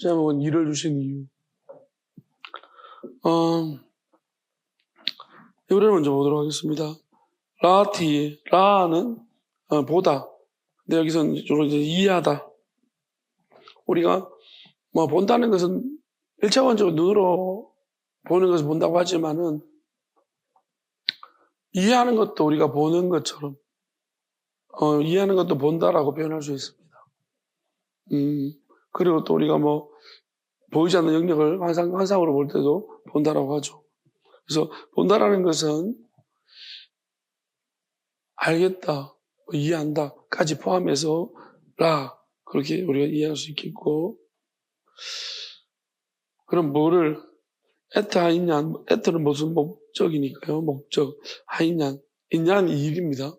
제목은 일을 주신 이유. 이거를 먼저 보도록 하겠습니다. 라는 보다. 근데 여기서는 주로 이제 이해하다. 우리가 뭐 본다는 것은 1차원적으로 눈으로 보는 것을 본다고 하지만은 이해하는 것도 우리가 보는 것처럼 이해하는 것도 본다라고 표현할 수 있습니다. 그리고 또 우리가 뭐 보이지 않는 영역을 환상으로 볼 때도 본다라고 하죠. 그래서 본다라는 것은 알겠다, 이해한다까지 포함해서 그렇게 우리가 이해할 수 있겠고, 그럼 뭐를 하인냔, 는 무슨 목적이니까요. 목적, 하인냔, 인냔이 일입니다.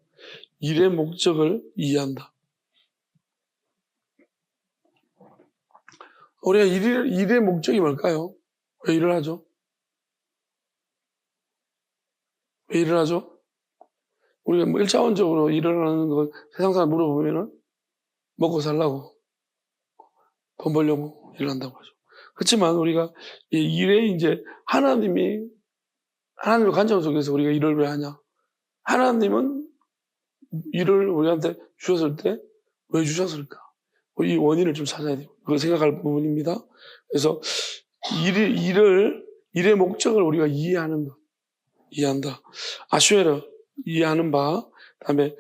일의 목적을 이해한다. 우리가 일의 목적이 뭘까요? 왜 일을 하죠? 왜 일을 하죠? 우리가 뭐 1차원적으로 일을 하는 거 세상 사람 물어보면은 먹고 살라고, 돈 벌려고 일을 한다고 하죠. 그렇지만 우리가 이 일에 이제 하나님의 관점 속에서 우리가 일을 왜 하냐? 하나님은 일을 우리한테 주셨을 때 왜 주셨을까? 이 원인을 좀 찾아야 돼요. 그걸 생각할 부분입니다. 그래서 일의 목적을 우리가 이해한다. 아슈에르, 이해하는 바. 그다음에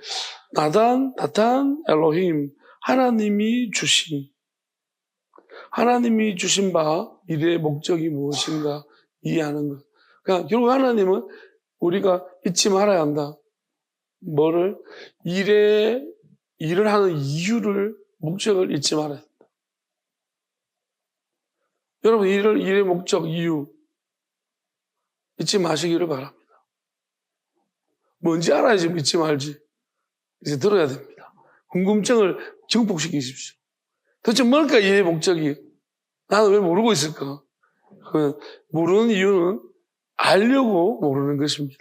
나탄, 엘로힘, 하나님이 주신 바, 일의 목적이 무엇인가 이해하는 것. 그러니까 결국 하나님은 우리가 잊지 말아야 한다. 뭐를? 일을 하는 목적을 잊지 말아야 한다. 여러분, 일의 목적, 이유 잊지 마시기를 바랍니다. 뭔지 알아야지 잊지 말지. 이제 들어야 됩니다. 궁금증을 증폭시키십시오. 도대체 뭘까, 일의 목적이? 나는 왜 모르고 있을까? 모르는 이유는 알려고 모르는 것입니다.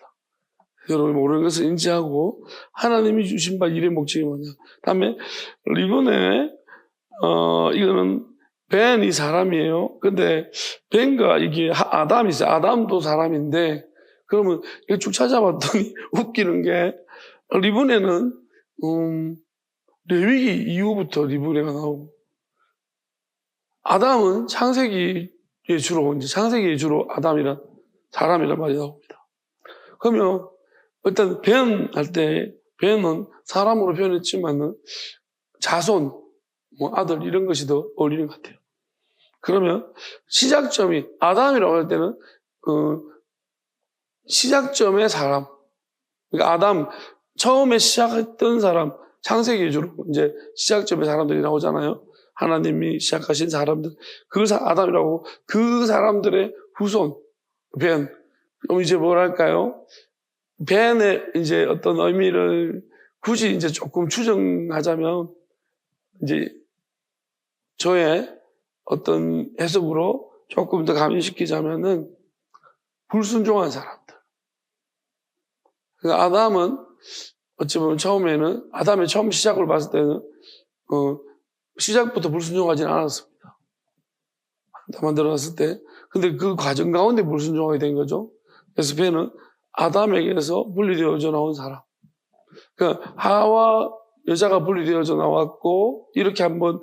여러분, 모르는 것을 인지하고 하나님이 주신 바 일의 목적이 뭐냐. 다음에 이번에 이거는 벤이 사람이에요. 근데 벤과 이게 아담이 있어요. 아담도 사람인데 그러면 이거 쭉 찾아봤더니 웃기는 게 리브네는 레위기 이후부터 리브네가 나오고 아담은 창세기에 주로 아담이란 사람이란 말이 나옵니다. 그러면 일단 벤 할 때 벤은 사람으로 표현했지만은 자손, 뭐 아들 이런 것이 더 어울리는 것 같아요. 그러면 시작점이 아담이라고 할 때는 시작점의 사람, 그러니까 아담 처음에 시작했던 사람, 창세기 위주로 이제 시작점의 사람들이 나오잖아요. 하나님이 시작하신 사람들, 아담이라고 그 사람들의 후손, 벤. 그럼 이제 뭐랄까요? 벤의 이제 어떤 의미를 굳이 이제 조금 추정하자면 이제 저의 어떤 해석으로 조금 더 감인시키자면은 불순종한 사람들. 그러니까 아담은 어찌 보면 처음에는 아담의 처음 시작을 봤을 때는 시작부터 불순종하지는 않았습니다. 만들어놨을 때. 근데 그 과정 가운데 불순종하게 된 거죠. 그래서 벤은 아담에게서 분리되어져 나온 사람. 그러니까 하와 여자가 분리되어져 나왔고 이렇게 한번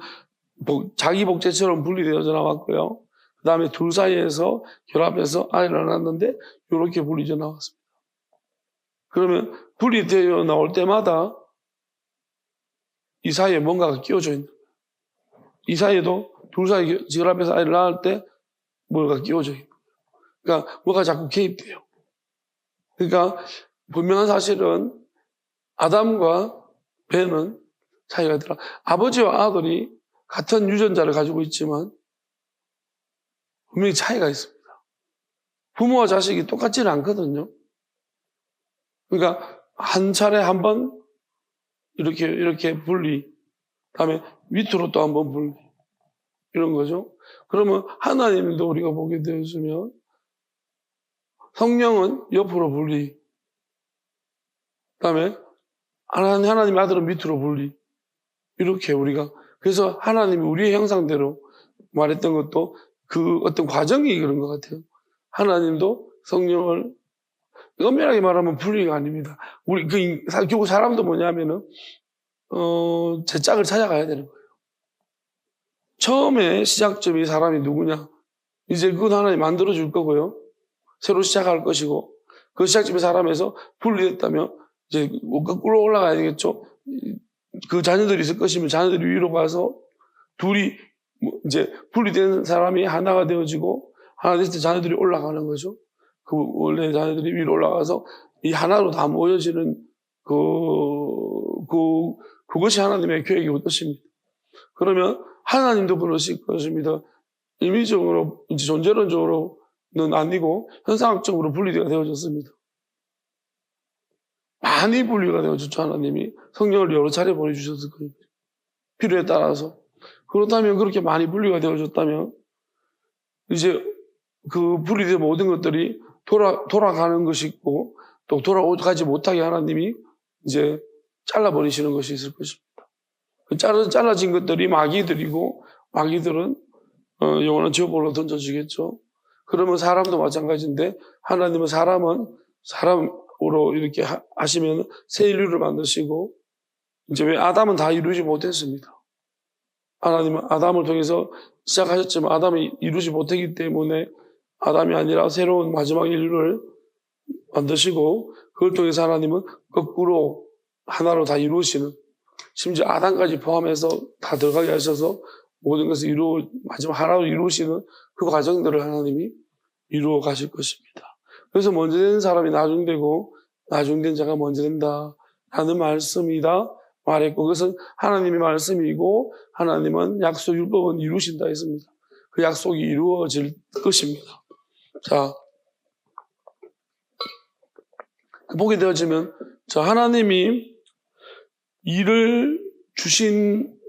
자기 복제처럼 분리되어져 나왔고요. 그 다음에 둘 사이에서 결합해서 아이를 낳았는데 이렇게 분리되어 나왔습니다. 그러면 분리되어 나올 때마다 이 사이에 뭔가가 끼워져 있는 거예요. 이 사이에도 둘 사이 결합해서 아이를 낳을 때 뭔가가 끼워져 있는 거예요. 그러니까 뭐가 자꾸 개입돼요. 그러니까 분명한 사실은 아담과 벤은 차이가 있더라. 아버지와 아들이 같은 유전자를 가지고 있지만 분명히 차이가 있습니다. 부모와 자식이 똑같지는 않거든요. 그러니까 한 차례 한 번 이렇게 분리, 그다음에 밑으로 또 한 번 분리 이런 거죠. 그러면 하나님도 우리가 보게 되었으면 성령은 옆으로 분리, 그다음에 하나님의 아들은 밑으로 분리 이렇게 우리가 그래서 하나님이 우리의 형상대로 말했던 것도 그 어떤 과정이 그런 것 같아요. 하나님도 성령을 엄밀하게 말하면 분리가 아닙니다. 우리 결국 사람도 뭐냐면은 제 짝을 찾아가야 되는 거예요. 처음에 시작점이 사람이 누구냐? 이제 그건 하나님 만들어 줄 거고요. 새로 시작할 것이고 그 시작점이 사람에서 분리됐다면 이제 거꾸로 올라가야 되겠죠. 그 자녀들이 있을 것이면 자녀들이 위로 가서 둘이 이제 분리된 사람이 하나가 되어지고 하나 됐을 때 자녀들이 올라가는 거죠. 그 원래 자녀들이 위로 올라가서 이 하나로 다 모여지는 그것이 하나님의 계획이고 뜻입니다. 그러면 하나님도 그러실 것입니다. 임의적으로 이제 존재론적으로는 아니고 현상학적으로 분리가 되어졌습니다. 많이 분리가 되어졌죠. 하나님이 성령을 여러 차례 보내주셨을 거예요. 필요에 따라서. 그렇다면 그렇게 많이 분리가 되어졌다면 이제 그 분리된 모든 것들이 돌아가는 것이 있고 또 돌아가지 못하게 하나님이 이제 잘라버리시는 것이 있을 것입니다. 잘라진 것들이 마귀들이고 마귀들은 영원한 지옥불로 던져지겠죠. 그러면 사람도 마찬가지인데 하나님은 사람으로 이렇게 하시면 새 인류를 만드시고 이제 왜 아담은 다 이루지 못했습니다. 하나님은 아담을 통해서 시작하셨지만 아담이 이루지 못했기 때문에 아담이 아니라 새로운 마지막 인류를 만드시고 그걸 통해서 하나님은 거꾸로 하나로 다 이루시는 심지어 아담까지 포함해서 다 들어가게 하셔서 모든 것을 마지막 하나로 이루시는 그 과정들을 하나님이 이루어 가실 것입니다. 그래서 먼저 된 사람이 나중되고 나중된 자가 먼저 된다 라는 말씀이다 말했고 그것은 하나님의 말씀이고 하나님은 약속 율법은 이루신다 했습니다. 그 약속이 이루어질 것입니다. 자, 보게 되어지면 하나님이 일을 주신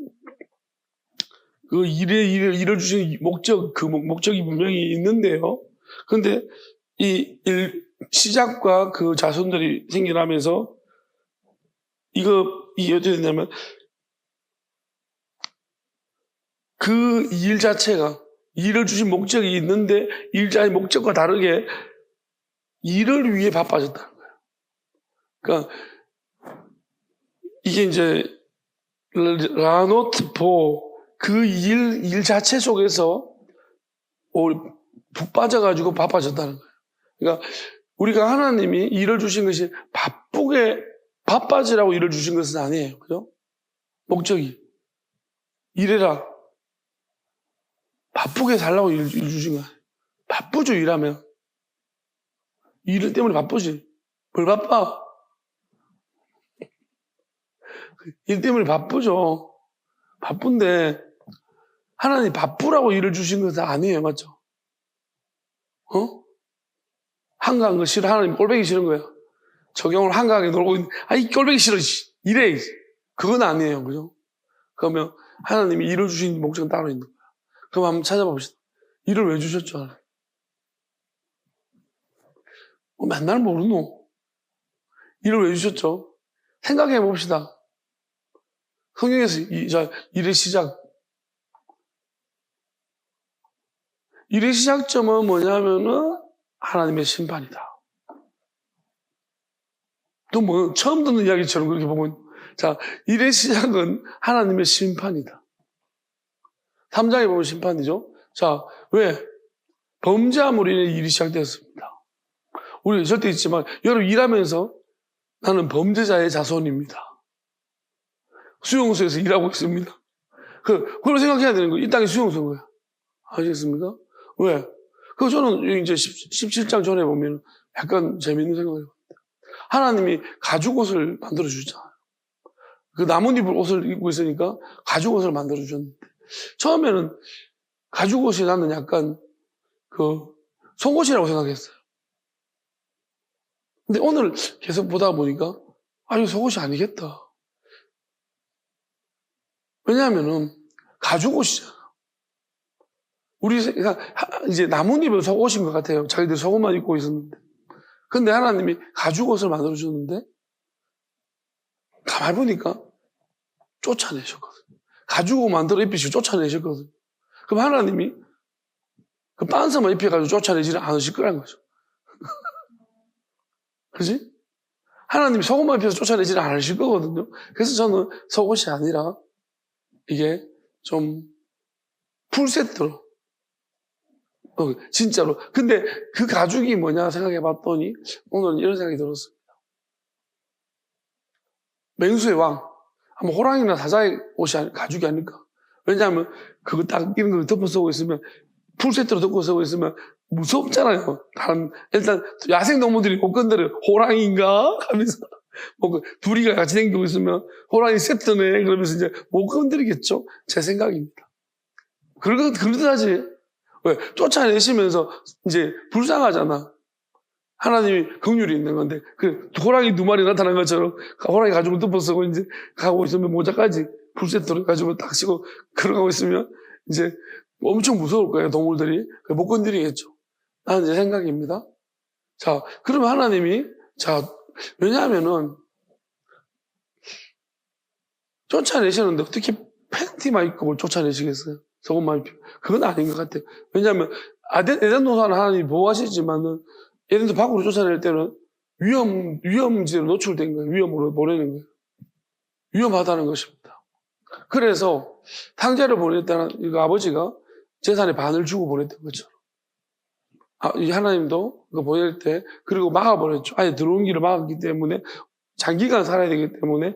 그 일을 주신 목적이 분명히 있는데요. 그런데 이 시작과 그 자손들이 생겨나면서 이게 어떻게 되냐면 그 일 자체가 일을 주신 목적이 있는데 일자의 목적과 다르게 일을 위해 바빠졌다는 거예요. 그러니까 이게 이제 라노트포 그 일 자체 속에서 푹 빠져가지고 바빠졌다는 거예요. 그러니까 우리가 하나님이 일을 주신 것이 바빠지라고 일을 주신 것은 아니에요. 그죠? 목적이. 일해라. 바쁘게 살라고 일 주신 거야. 바쁘죠, 일하면. 일 때문에 바쁘지. 뭘 바빠? 일 때문에 바쁘죠. 바쁜데, 하나님 바쁘라고 일을 주신 것은 아니에요. 맞죠? 한가한 거 싫어. 하나님 꼴보기 싫은 거야. 적용을 한가하게 놀고 있는데, 이 꼴보기 싫어. 이래. 그건 아니에요. 그죠? 그러면 하나님이 일을 주신 목적은 따로 있는 거야. 그럼 한번 찾아봅시다. 일을 왜 주셨죠? 맨날 모르노? 일을 왜 주셨죠? 생각해 봅시다. 성경에서 일의 시작점은 뭐냐면은 하나님의 심판이다. 또 뭐 처음 듣는 이야기처럼 그렇게 보면 일의 시작은 하나님의 심판이다. 3장에 보면 심판이죠. 왜? 범죄함으로 인해 일이 시작되었습니다. 우리 절대 있지만 여러분 일하면서 나는 범죄자의 자손입니다. 수용소에서 일하고 있습니다. 그걸 생각해야 되는 거예요. 이 땅이 수용소인 거야. 아시겠습니까? 왜? 저는 이제 17장 전에 보면 약간 재밌는 생각을 해요. 하나님이 가죽옷을 만들어주잖아요. 그 나뭇잎 옷을 입고 있으니까 가죽옷을 만들어주셨는데, 처음에는 가죽옷이 나는 약간 속옷이라고 생각했어요. 근데 오늘 계속 보다 보니까, 이거 속옷이 아니겠다. 왜냐하면은, 가죽옷이잖아. 우리가 이제 나뭇잎을 속옷인 것 같아요. 자기들 속옷만 입고 있었는데. 근데 하나님이 가죽옷을 만들어주셨는데, 가만히 보니까 쫓아내셨거든요. 가죽옷 만들어 입히시고 쫓아내셨거든요. 그럼 하나님이 그 빤스만 입혀가지고 쫓아내지는 않으실 거라는 거죠. 그지? 하나님이 속옷만 입혀서 쫓아내지는 않으실 거거든요. 그래서 저는 속옷이 아니라 이게 좀 풀세트로 진짜로. 근데 그 가죽이 뭐냐 생각해 봤더니 오늘은 이런 생각이 들었어요. 맹수의 왕. 아마 호랑이나 사자의 옷이 가죽이 아닐까. 왜냐하면 그거 딱 이런 걸 덮어 쓰고 있으면 풀세트로 덮고 쓰고 있으면 무섭잖아요. 일단 야생동물들이 못 건드려요. 호랑이인가? 하면서 둘이가 같이 다니고 있으면 호랑이 세트네. 그러면서 이제 못 건드리겠죠. 제 생각입니다. 그러듯하지. 왜? 쫓아내시면서 이제 불쌍하잖아. 하나님이 긍휼이 있는 건데, 그 호랑이 2마리 나타난 것처럼 호랑이 가죽을 덮어쓰고 이제 가고 있으면 모자까지 풀세트로 가지고 딱 쓰고 걸어가고 있으면 이제 엄청 무서울 거예요, 동물들이. 못 건드리겠죠. 나는 제 생각입니다. 자, 그러면 하나님이, 왜냐하면은 쫓아내시는데 어떻게 팬티만 입고 뭘 쫓아내시겠어요? 속옷만 입고. 그건 아닌 것 같아요. 왜냐하면 에덴 동산은 하나님이 보호하시지만은 에덴도 밖으로 쫓아낼 때는 위험지로 노출된 거예요. 위험으로 보내는 거예요. 위험하다는 것입니다. 그래서 탕자를 보낼 때는 이거 아버지가 재산의 반을 주고 보냈던 것처럼. 이 하나님도 그거 보낼 때, 그리고 막아버렸죠. 아예 들어온 길을 막았기 때문에 장기간 살아야 되기 때문에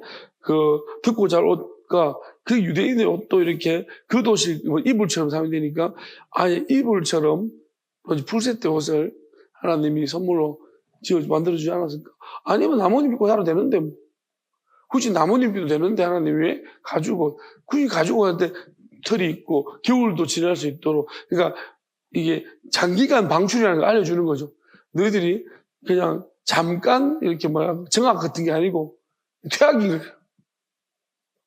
듣고 잘 옷과 그 유대인의 옷도 이렇게 겉옷이 이불처럼 사용되니까 아예 이불처럼 풀세트 옷을 하나님이 선물로 만들어주지 않았을까? 아니면 나뭇잎 입고 살아도 되는데, 굳이 나뭇잎 입어도 되는데 하나님이 왜 가죽옷, 굳이 가죽옷한테 털이 있고 겨울도 지날 수 있도록. 그러니까 이게 장기간 방출이라는 걸 알려주는 거죠. 너희들이 그냥 잠깐 이렇게 정학 같은 게 아니고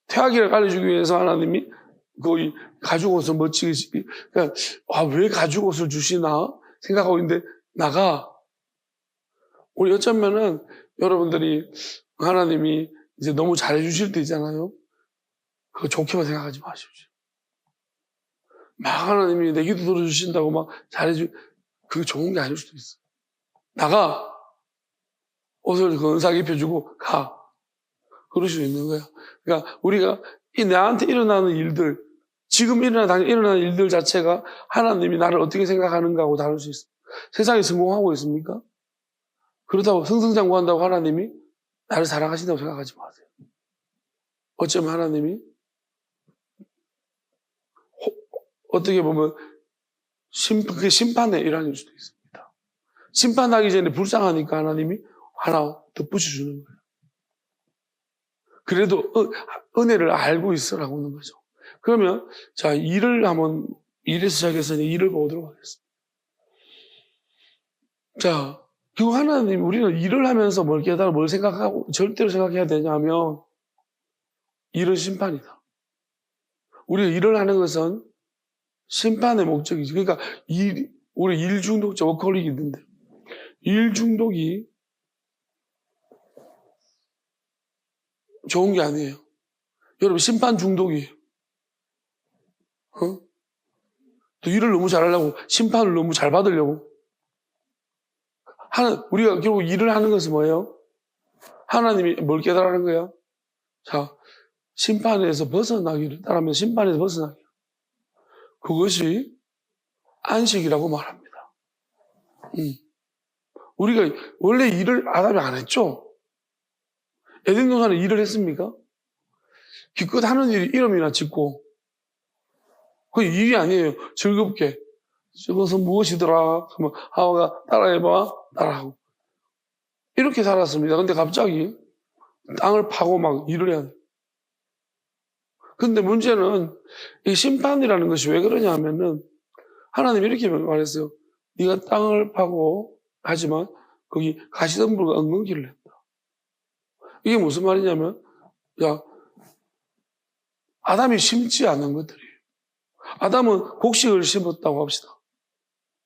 퇴학이라고 알려주기 위해서 하나님이 거의 가죽옷을 멋지게, 그러니까 왜 가죽옷을 주시나 생각하고 있는데 우리 어쩌면은 여러분들이 하나님이 이제 너무 잘해주실 때 있잖아요. 그거 좋게만 생각하지 마십시오. 막 하나님이 내 기도 들어주신다고 막 그게 좋은 게 아닐 수도 있어. 옷을 근사하게 입혀주고 그럴 수 있는 거야. 그러니까 우리가 나한테 일어나는 일들, 지금 일어나는 일들 자체가 하나님이 나를 어떻게 생각하는가하고 다를 수 있어. 세상에 성공하고 있습니까? 그렇다고 승승장구한다고 하나님이 나를 사랑하신다고 생각하지 마세요. 어쩌면 하나님이 어떻게 보면 그게 심판의 일환일 수도 있습니다. 심판하기 전에 불쌍하니까 하나님이 하나 덧붙여주는 거예요. 그래도 은혜를 알고 있으라고 하는 거죠. 그러면 일에서 시작해서 일을 보도록 하겠습니다. 결국 하나님, 우리는 일을 하면서 뭘 생각하고 절대로 생각해야 되냐면 일은 심판이다. 우리가 일을 하는 것은 심판의 목적이지. 그러니까 우리 일 중독자 워커홀릭이 있는데 일 중독이 좋은 게 아니에요. 여러분 심판 중독이에요. 또 일을 너무 잘하려고 심판을 너무 잘 받으려고 우리가 결국 일을 하는 것은 뭐예요? 하나님이 뭘 깨달아는 거야? 심판에서 벗어나기를 따르면 심판에서 벗어나기. 그것이 안식이라고 말합니다. 우리가 원래 일을 아담이 안 했죠? 에덴 동산에 일을 했습니까? 기껏 하는 일이 이름이나 짓고 그게 일이 아니에요. 즐겁게 저것은 무엇이더라? 그러면 하와가 따라해봐. 따라하고 이렇게 살았습니다. 근데 갑자기 땅을 파고 막 일을 해야 돼요. 근데 문제는 이 심판이라는 것이 왜 그러냐 하면은 하나님이 이렇게 말했어요. 네가 땅을 파고 하지만 거기 가시덤불과 엉겅퀴를 했다. 이게 무슨 말이냐면 아담이 심지 않은 것들이에요. 아담은 곡식을 심었다고 합시다.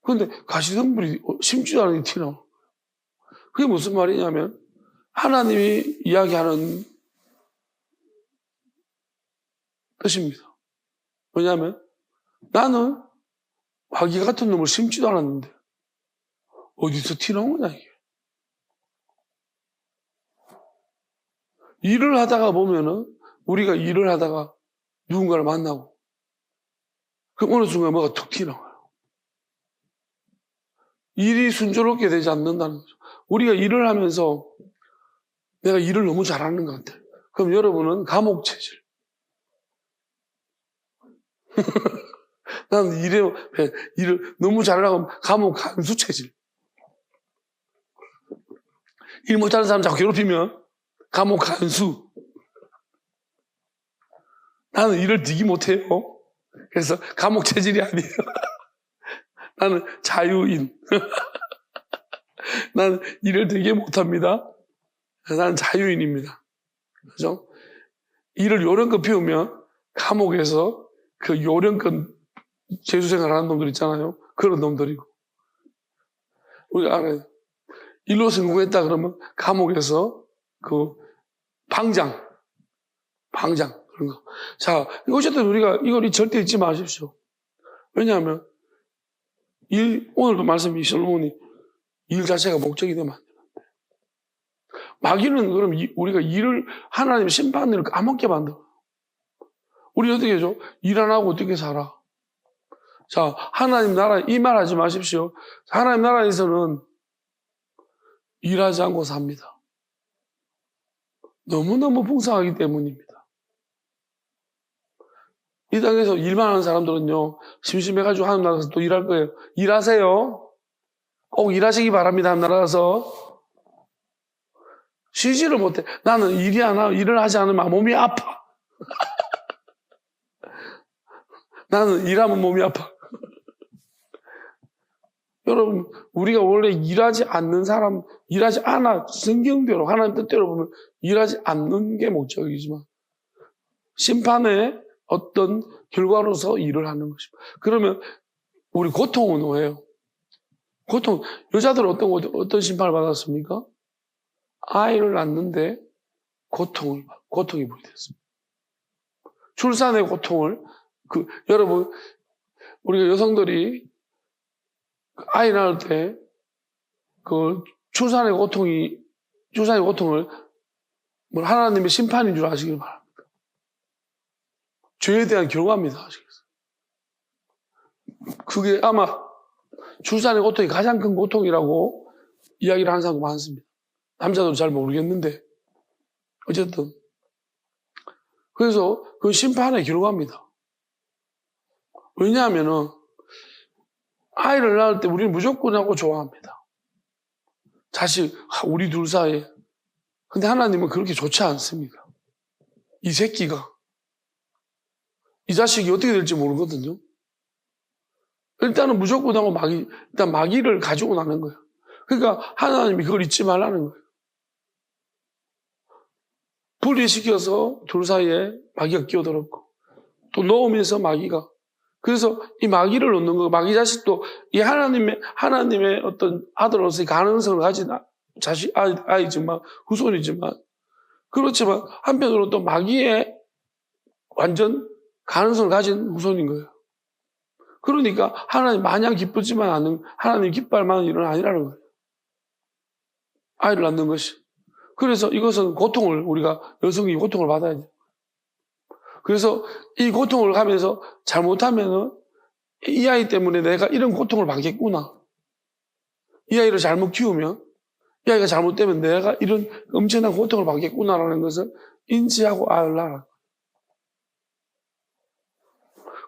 그런데 가시덤불이 심지도 않은 게 튀어나와요. 그게 무슨 말이냐면 하나님이 이야기하는 뜻입니다. 왜냐하면 나는 마귀 같은 놈을 심지도 않았는데 어디서 튀어나온 거냐 이게. 일을 하다가 보면은 우리가 일을 하다가 누군가를 만나고 그럼 어느 순간 뭐가 툭 튀어나와요. 일이 순조롭게 되지 않는다는 거죠. 우리가 일을 하면서 내가 일을 너무 잘하는 것 같아요. 그럼 여러분은 감옥 체질. 나는 일을 너무 잘하려고 하면 감옥 간수 체질. 일 못하는 사람 자꾸 괴롭히면 감옥 간수. 나는 일을 되게 못해요. 그래서 감옥 체질이 아니에요. 나는 자유인. 나는 일을 되게 못합니다. 나는 자유인입니다. 그죠? 일을 요령껏 피우면 감옥에서 그 요령껏 재수생활 하는 놈들 있잖아요. 그런 놈들이고. 우리가 알아요. 일로 성공했다 그러면 감옥에서 그 방장 그런 거. 자, 어쨌든 우리가 이걸 절대 잊지 마십시오. 왜냐하면 오늘도 말씀이 솔로몬이 일 자체가 목적이 되면 안 되는데. 마귀는 그럼 우리가 일을 하나님의 심판을 까먹게 만들어요. 우리 어떻게 해줘? 일 안 하고 어떻게 살아? 자, 하나님 나라 이 말 하지 마십시오. 하나님 나라에서는 일하지 않고 삽니다. 너무너무 풍성하기 때문입니다. 이 땅에서 일만 하는 사람들은요, 심심해가지고 하나님 나라에서 또 일할 거예요. 일하세요. 꼭 일하시기 바랍니다. 하나님 나라에서. 쉬지를 못해. 나는 일을 하지 않으면 몸이 아파. 나는 일하면 몸이 아파. 여러분, 우리가 원래 일하지 않아. 성경대로, 하나님 뜻대로 보면 일하지 않는 게 목적이지만, 심판의 어떤 결과로서 일을 하는 것입니다. 그러면 우리 고통은 뭐예요? 여자들은 어떤 심판을 받았습니까? 아이를 낳는데 고통이 부여됐습니다. 출산의 고통을, 여러분, 우리가 여성들이 아이 낳을 때, 출산의 고통을 하나님의 심판인 줄 아시길 바랍니다. 죄에 대한 결과입니다. 아시겠어요? 그게 아마 출산의 고통이 가장 큰 고통이라고 이야기를 하는 사람도 많습니다. 남자도 잘 모르겠는데 어쨌든 그래서 그 심판의 결과입니다. 왜냐하면은 아이를 낳을 때 우리는 무조건 하고 좋아합니다. 자식, 우리 둘 사이에. 근데 하나님은 그렇게 좋지 않습니다. 이 새끼가 이 자식이 어떻게 될지 모르거든요. 일단은 무조건 하고 일단 마귀를 가지고 나는 거예요. 그러니까 하나님이 그걸 잊지 말라는 거예요. 분리시켜서 둘 사이에 마귀가 끼어들었고, 또 넣으면서 그래서 이 마귀를 넣는 거, 마귀 자식도 이 하나님의 어떤 아들로서의 가능성을 가진 아이지만, 후손이지만, 그렇지만 한편으로 또 마귀의 완전 가능성을 가진 후손인 거예요. 그러니까 하나님 마냥 기쁘지만 않은, 하나님 기뻐할 만한 일은 아니라는 거예요. 아이를 낳는 것이. 그래서 이것은 여성이 고통을 받아야 돼요. 그래서 이 고통을 하면서 잘못하면은 이 아이 때문에 내가 이런 고통을 받겠구나. 이 아이를 잘못 키우면, 이 아이가 잘못되면 내가 이런 엄청난 고통을 받겠구나라는 것을 인지하고 알라.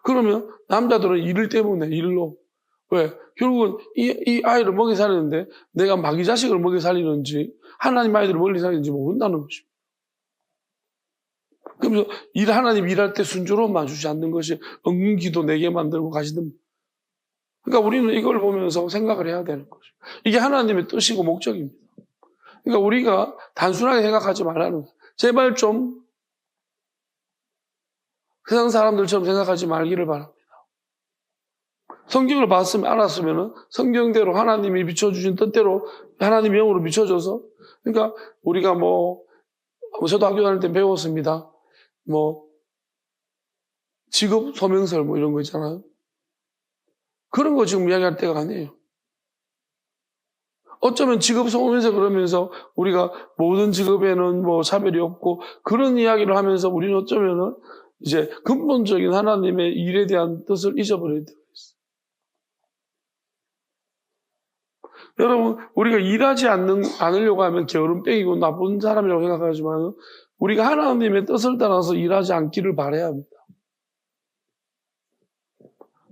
그러면 남자들은 일로. 왜? 결국은 이 아이를 먹여 살리는데 내가 마귀 자식을 먹여 살리는지 하나님 아이들을 먹여 살리는지 모른다는 것입니다. 그러면서 하나님 일할 때 순조로움만 주지 않는 것이 은기도 내게 만들고 가시는. 그러니까 우리는 이걸 보면서 생각을 해야 되는 것이죠. 이게 하나님의 뜻이고 목적입니다. 그러니까 우리가 단순하게 생각하지 말라는 거예요. 제발 좀 세상 사람들처럼 생각하지 말기를 바랍니다. 성경을 알았으면 성경대로 하나님이 비춰주신 뜻대로 하나님의 영으로 비춰줘서, 그러니까 우리가 저도 학교 다닐 때 배웠습니다. 직업 소명설 이런 거 있잖아요. 그런 거 지금 이야기할 때가 아니에요. 어쩌면 직업 성공해서 그러면서 우리가 모든 직업에는 뭐 차별이 없고 그런 이야기를 하면서 우리는 어쩌면은 이제 근본적인 하나님의 일에 대한 뜻을 잊어버릴 때가 있어요. 여러분, 우리가 일하지 않으려고 하면 게으름뱅이고 나쁜 사람이라고 생각하지만 우리가 하나님의 뜻을 따라서 일하지 않기를 바라야 합니다.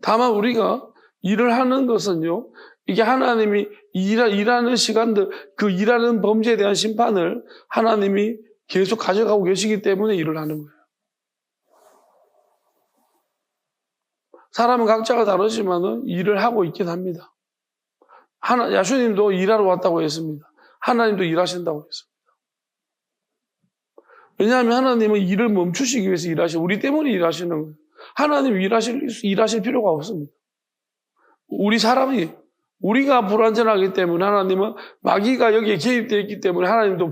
다만 우리가 일을 하는 것은요, 이게 하나님이 일하는 시간들, 그 일하는 범죄에 대한 심판을 하나님이 계속 가져가고 계시기 때문에 일을 하는 거예요. 사람은 각자가 다르지만은 일을 하고 있긴 합니다. 야수님도 일하러 왔다고 했습니다. 하나님도 일하신다고 했습니다. 왜냐하면 하나님은 일을 멈추시기 위해서 일하시고 우리 때문에 일하시는 거예요. 하나님 일하실 필요가 없습니다. 우리 사람이 우리가 불완전하기 때문에 하나님은 마귀가 여기에 개입되어 있기 때문에 하나님도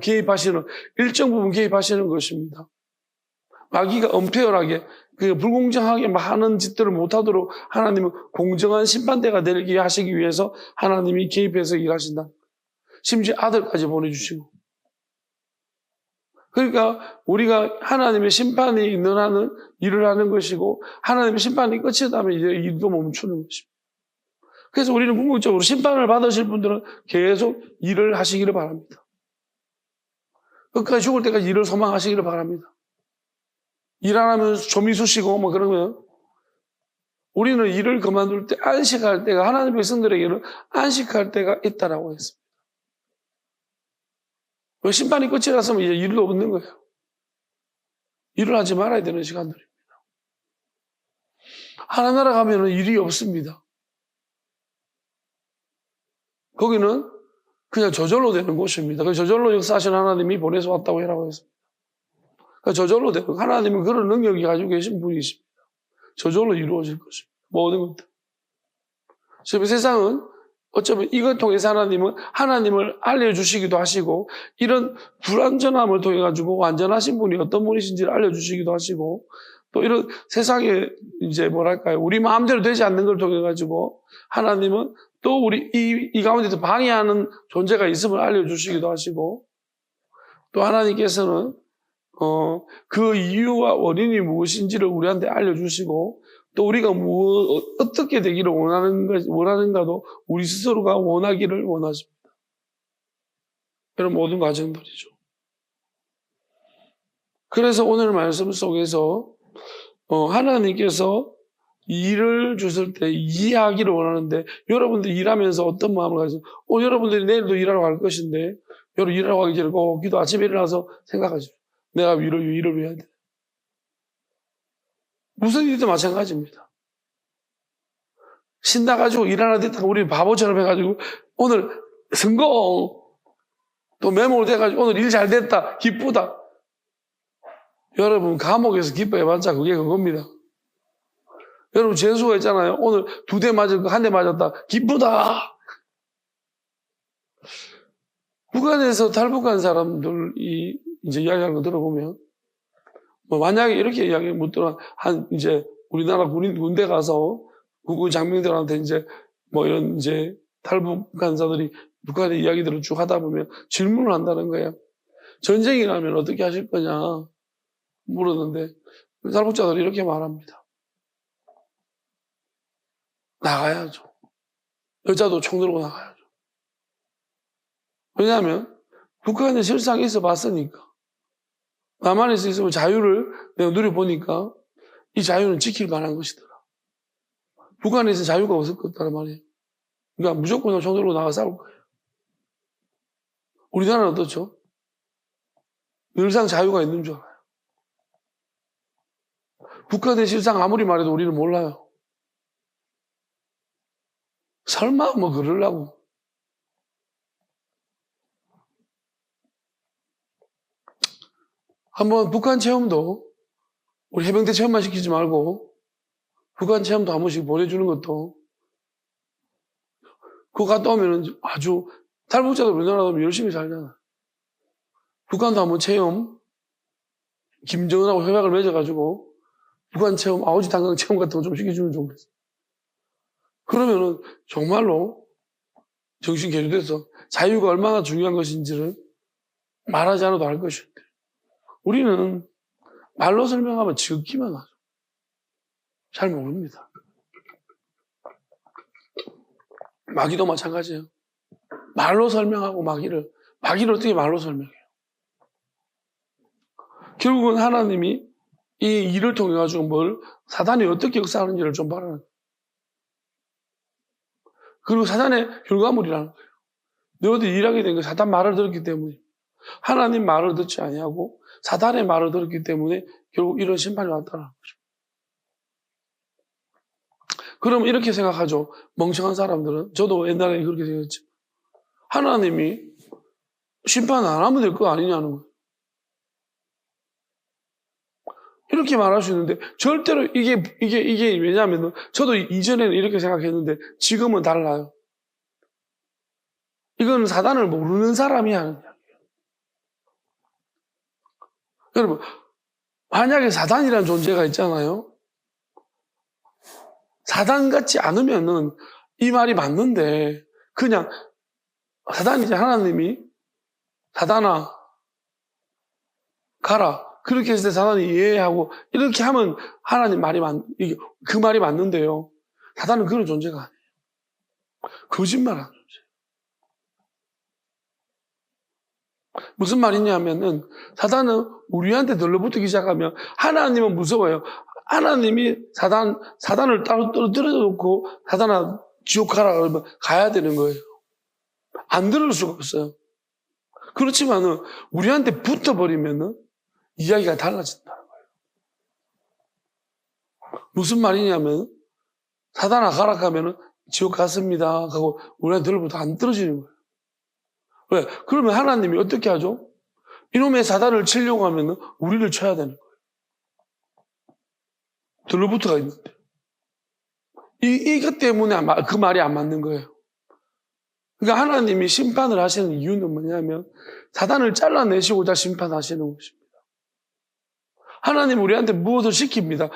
일정 부분 개입하시는 것입니다. 마귀가 엄폐열하게 불공정하게 하는 짓들을 못하도록 하나님은 공정한 심판대가 되게 하시기 위해서 하나님이 개입해서 일하신다. 심지어 아들까지 보내주시고. 그러니까 우리가 하나님의 심판이 있는 한은 일을 하는 것이고 하나님의 심판이 끝이 나면 이제 일도 멈추는 것입니다. 그래서 우리는 궁극적으로 심판을 받으실 분들은 계속 일을 하시기를 바랍니다. 끝까지 죽을 때까지 일을 소망하시기를 바랍니다. 일 안 하면 좀이 쑤시고 뭐 그러면 우리는 일을 그만둘 때 안식할 때가 하나님의 백성들에게는 안식할 때가 있다라고 했습니다. 왜 심판이 끝이 났으면 이제 일도 없는 거예요. 일을 하지 말아야 되는 시간들입니다. 하나님 나라 가면은 일이 없습니다. 거기는 그냥 저절로 되는 곳입니다. 그 저절로 역사하신 하나님이 보내서 왔다고 해라고 했습니다. 그러니까 저절로 되는 하나님은 그런 능력이 가지고 계신 분이십니다. 저절로 이루어질 것입니다. 모든 것들. 지금 세상은 어쩌면 이걸 통해서 하나님은 하나님을 알려주시기도 하시고 이런 불완전함을 통해 가지고 완전하신 분이 어떤 분이신지를 알려주시기도 하시고 또 이런 세상에 이제 뭐랄까요 우리 마음대로 되지 않는 걸 통해 가지고 하나님은 또 우리 이 가운데서 방해하는 존재가 있음을 알려주시기도 하시고 또 하나님께서는 그 이유와 원인이 무엇인지를 우리한테 알려주시고 또 우리가 어떻게 되기를 원하는가도 우리 스스로가 원하기를 원하십니다. 이런 모든 과정들이죠. 그래서 오늘 말씀 속에서 하나님께서 일을 주실 때 이해하기를 원하는데 여러분들 일하면서 어떤 마음을 가지고 여러분들이 내일도 일하러 갈 것인데 여러분 일하러 가기 전에 기도 아침에 일어나서 생각하십시오. 내가 일을 왜 해야 돼? 무슨 일도 마찬가지입니다. 신나가지고 일 하나 됐다가 우리 바보처럼 해가지고 오늘 성공 또 메모를 돼가지고 오늘 일 잘 됐다 기쁘다. 여러분 감옥에서 기뻐해봤자 그게 그겁니다. 여러분 재수가 있잖아요. 오늘 2대 맞을 거 1대 맞았다 기쁘다. 북한에서 탈북한 사람들이 이제 이야기하는 거 들어보면 만약에 이렇게 이야기 묻더라 이제 우리나라 군대 가서 국군 장병들한테 이제 이런 이제 탈북한사들이 북한의 이야기들을 쭉 하다 보면 질문을 한다는 거예요. 전쟁이 나면 어떻게 하실 거냐 물었는데 탈북자들이 이렇게 말합니다. 나가야죠. 여자도 총 들고 나가야죠. 왜냐하면 북한에 실상 있어 봤으니까 남한에서 있으면 자유를 내가 누려보니까 이 자유는 지킬 만한 것이더라. 북한에서 자유가 없을 거다란 말이에요. 그러니까 무조건 총 들고 나가 싸울 거예요. 우리나라는 어떻죠? 늘상 자유가 있는 줄 알아요. 북한의 실상 아무리 말해도 우리는 몰라요. 설마 그러려고. 한번 북한 체험도 우리 해병대 체험만 시키지 말고 북한 체험도 한 번씩 보내주는 것도 그거 갔다 오면 아주 탈북자들 우리나라 오면 열심히 살잖아. 북한도 한번 체험 김정은하고 협약을 맺어가지고 북한 체험 아오지 탄광 체험 같은 거 좀 시켜주면 좋겠어. 그러면은 정말로 정신 개조돼서 자유가 얼마나 중요한 것인지를 말하지 않아도 알 것인데 우리는 말로 설명하면 지극히만 하죠. 잘 모릅니다. 마귀도 마찬가지예요. 말로 설명하고 마귀를 어떻게 말로 설명해요? 결국은 하나님이 이 일을 통해 가지고 사단이 어떻게 역사하는지를 좀 봐라. 그리고 사단의 결과물이라는 거예요. 너희들이 일하게 된 게 사단 말을 들었기 때문에 하나님 말을 듣지 아니하고 사단의 말을 들었기 때문에 결국 이런 심판이 왔다는 거죠. 그럼 이렇게 생각하죠. 멍청한 사람들은. 저도 옛날에 그렇게 생각했죠. 하나님이 심판 안 하면 될 거 아니냐는 거예요. 이렇게 말할 수 있는데 절대로 이게 왜냐하면 저도 이전에는 이렇게 생각했는데 지금은 달라요. 이건 사단을 모르는 사람이 하는 이야기예요. 여러분, 만약에 사단이라는 존재가 있잖아요. 사단 같지 않으면은 이 말이 맞는데 그냥 사단이지 하나님이 사단아 가라. 그렇게 했을 때 사단이 이해하고 이렇게 하면 하나님 말이 그 말이 맞는데요. 사단은 그런 존재가 아니에요. 거짓말하는 존재예요. 무슨 말이냐면은 사단은 우리한테 들러붙기 시작하면 하나님은 무서워요. 하나님이 사단을 따로 떨어뜨려 놓고 사단아 지옥 가라 그러면 가야 되는 거예요. 안 들을 수가 없어요. 그렇지만은 우리한테 붙어버리면은 이야기가 달라진다는 거예요. 무슨 말이냐면 사단아 가라 하면은 지옥 갔습니다 하고 우리한테 들러붙어 안 떨어지는 거예요. 왜? 그러면 하나님이 어떻게 하죠? 이놈의 사단을 치려고 하면은 우리를 쳐야 되는 거예요. 들러붙어가 있는데. 이것 때문에 그 말이 안 맞는 거예요. 그러니까 하나님이 심판을 하시는 이유는 뭐냐면 사단을 잘라내시고자 심판하시는 것입니다. 하나님 우리한테 무엇을 시킵니다.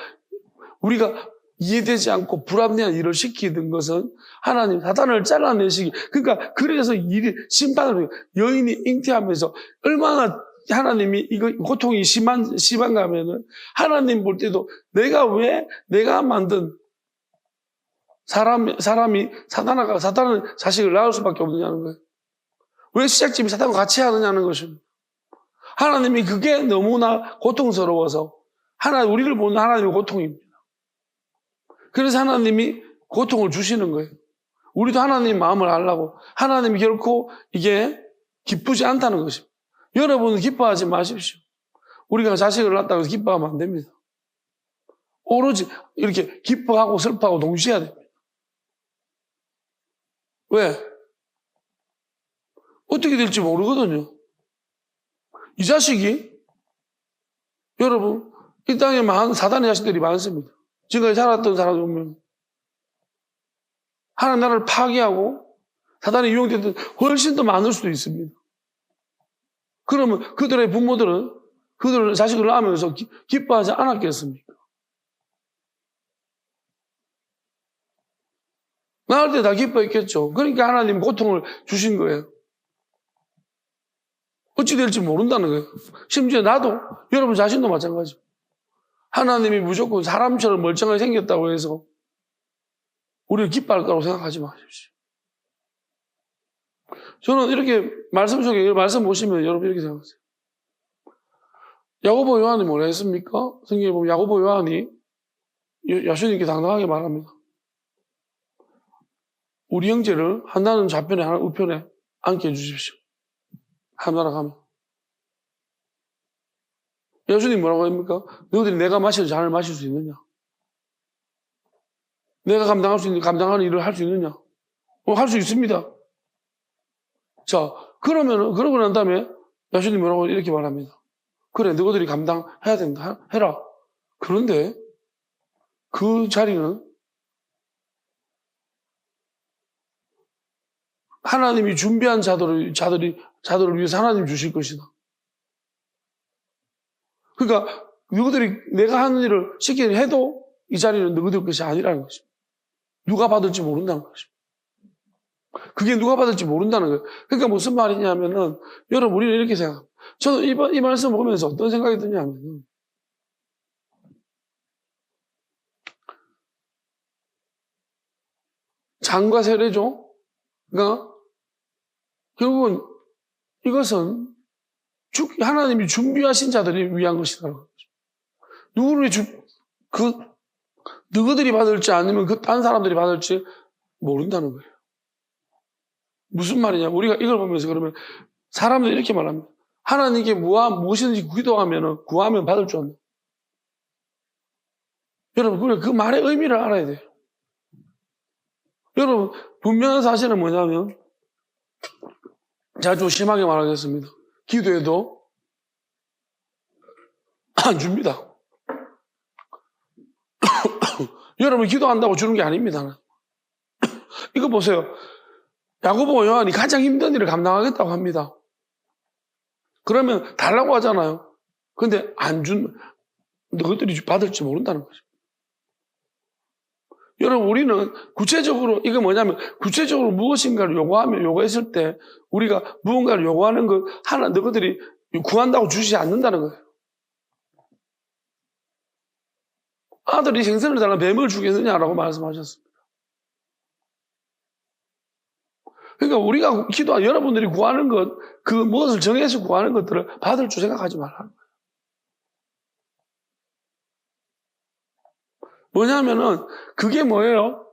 우리가 이해되지 않고 불합리한 일을 시키는 것은 하나님 사단을 잘라내시기. 그러니까 그래서 심판을 여인이 잉태하면서 얼마나 하나님이 고통이 심한가 하면은 하나님 볼 때도 내가 만든 사단은 자식을 낳을 수밖에 없느냐는 거예요. 왜 시작점이 사단과 같이 하느냐는 것입니다. 하나님이 그게 너무나 고통스러워서 우리를 보는 하나님의 고통입니다. 그래서 하나님이 고통을 주시는 거예요. 우리도 하나님 마음을 알라고. 하나님이 결코 이게 기쁘지 않다는 것입니다. 여러분은 기뻐하지 마십시오. 우리가 자식을 낳았다고 해서 기뻐하면 안 됩니다. 오로지 이렇게 기뻐하고 슬퍼하고 동시에 해야 됩니다. 왜? 어떻게 될지 모르거든요. 이 자식이 여러분 이 땅에 사단의 자식들이 많습니다. 지금까지 살았던 사람 보면 하나님 나라를 파괴하고 사단에 이용됐던 훨씬 더 많을 수도 있습니다. 그러면 그들의 부모들은 그들을 자식을 낳으면서 기뻐하지 않았겠습니까? 낳을 때 다 기뻐했겠죠. 그러니까 하나님 고통을 주신 거예요. 어찌 될지 모른다는 거예요. 심지어 나도 여러분 자신도 마찬가지죠. 하나님이 무조건 사람처럼 멀쩡하게 생겼다고 해서 우리를 기뻐할 거라고 생각하지 마십시오. 저는 이렇게 말씀 속에 말씀 보시면 여러분 이렇게 생각하세요. 야고보 요한이 뭐라 했습니까? 성경에 보면 야고보 요한이 예수님께 당당하게 말합니다. 우리 형제를 하나는 좌편에 하나 우편에 앉게 해주십시오. 하나라 가면. 예수님 뭐라고 합니까? 너희들이 내가 마실 잔을 마실 수 있느냐? 내가 감당하는 일을 할 수 있느냐? 할 수 있습니다. 자, 그러고 난 다음에 예수님 뭐라고 이렇게 말합니다. 그래, 너희들이 감당해야 된다. 해라. 그런데 그 자리는 하나님이 준비한 자들을 위해서 하나님 주실 것이다. 그러니까 너희들이 내가 하는 일을 시키는 해도 이 자리는 너희들 것이 아니라는 것입니다. 누가 받을지 모른다는 것입니다. 그게 누가 받을지 모른다는 거예요. 그러니까 무슨 말이냐면은, 여러분, 우리는 이렇게 생각합니다. 저는 이 말씀 보면서 어떤 생각이 드냐면은, 장과 세례죠? 그러니까, 결국은 이것은 하나님이 준비하신 자들이 위한 것이라는 거죠. 누구들이 받을지 아니면 딴 사람들이 받을지 모른다는 거예요. 무슨 말이냐? 우리가 이걸 보면서 그러면 사람들이 이렇게 말합니다. 하나님께 무엇이든지 구하면 받을 줄 안다. 여러분, 그 말의 의미를 알아야 돼요. 여러분, 분명한 사실은 뭐냐면, 제가 좀 심하게 말하겠습니다. 기도해도 안 줍니다. 여러분, 기도한다고 주는 게 아닙니다. 이거 보세요. 야고보와 요한이 가장 힘든 일을 감당하겠다고 합니다. 그러면 달라고 하잖아요. 근데 너희들이 받을지 모른다는 거죠. 여러분, 우리는 구체적으로, 이거 뭐냐면, 구체적으로 무엇인가를 요구했을 때, 우리가 무언가를 요구하는 것, 너희들이 구한다고 주시지 않는다는 거예요. 아들이 생선을 달라 뱀을 주겠느냐라고 말씀하셨습니다. 그러니까 우리가 여러분들이 구하는 것, 무엇을 정해서 구하는 것들을 받을 줄 생각하지 말라는 거예요. 뭐냐면은, 그게 뭐예요?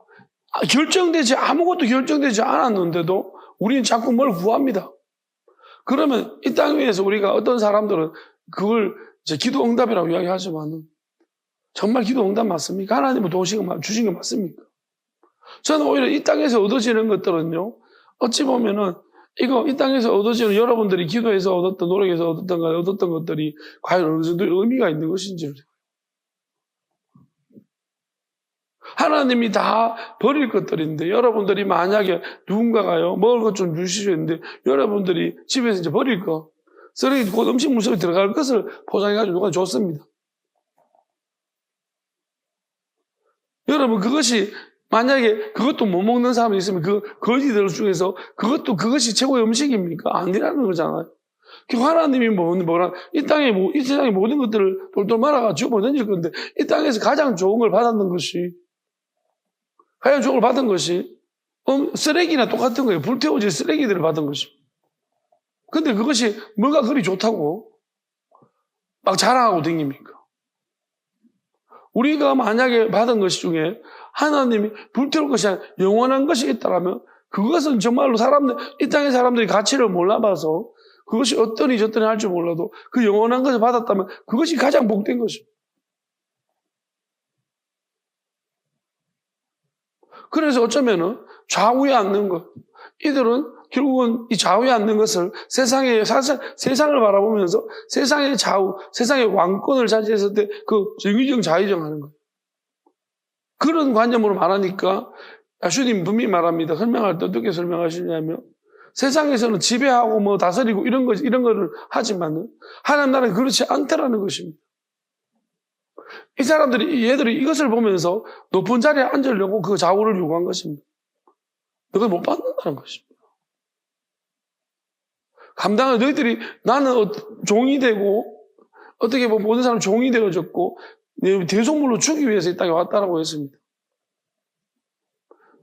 아무것도 결정되지 않았는데도 우리는 자꾸 뭘 구합니다. 그러면 이 땅 위에서 우리가 어떤 사람들은 그걸 기도 응답이라고 이야기하지만, 정말 기도 응답 맞습니까? 하나님은 주신 게 맞습니까? 저는 오히려 이 땅에서 얻어지는 것들은요, 어찌 보면은, 이 땅에서 얻어지는 여러분들이 기도해서 얻었던, 노력해서 얻었던 것들이 과연 어느 정도 의미가 있는 것인지. 하나님이 다 버릴 것들인데, 여러분들이 만약에 누군가가요, 먹을 것 좀 주시는데, 여러분들이 집에서 이제 버릴 거, 쓰레기, 곧 음식물 속에 들어갈 것을 포장해가지고 누가 줬습니다. 여러분, 만약에 그것도 못 먹는 사람이 있으면 거지들 중에서 그것이 최고의 음식입니까? 아니라는 거잖아요. 하나님이 이 세상의 모든 것들을 돌돌 말아가 주어던질 건데, 이 땅에서 가장 좋은 걸 받은 것이, 쓰레기나 똑같은 거예요. 불태워질 쓰레기들을 받은 것이. 근데 그것이 뭐가 그리 좋다고 막 자랑하고 다닙니까? 우리가 만약에 받은 것 중에 하나님이 불태울 것이 아니라 영원한 것이 있다면 그것은 정말로 이 땅의 사람들이 가치를 몰라봐서 그것이 어떠니 저떠니 할 줄 몰라도 그 영원한 것을 받았다면 그것이 가장 복된 것입니다. 그래서 어쩌면은 좌우에 앉는 것, 이들은 결국은 이 좌우에 앉는 것을 세상을 바라보면서 세상의 왕권을 차지했을 때 정의정 자의정 하는 거예요. 그런 관념으로 말하니까 야슈님 분명히 말합니다. 설명할 때 어떻게 설명하시냐면, 세상에서는 지배하고 다스리고 이런 거를 하지만은 하나님 나라는 그렇지 않다라는 것입니다. 얘들이 이것을 보면서 높은 자리에 앉으려고 그 좌우를 요구한 것입니다. 그걸 못 받는다는 것입니다. 너희들이 나는 종이 되고, 어떻게 보면 모든 사람 종이 되어졌고, 대속물로 주기 위해서 이 땅에 왔다라고 했습니다.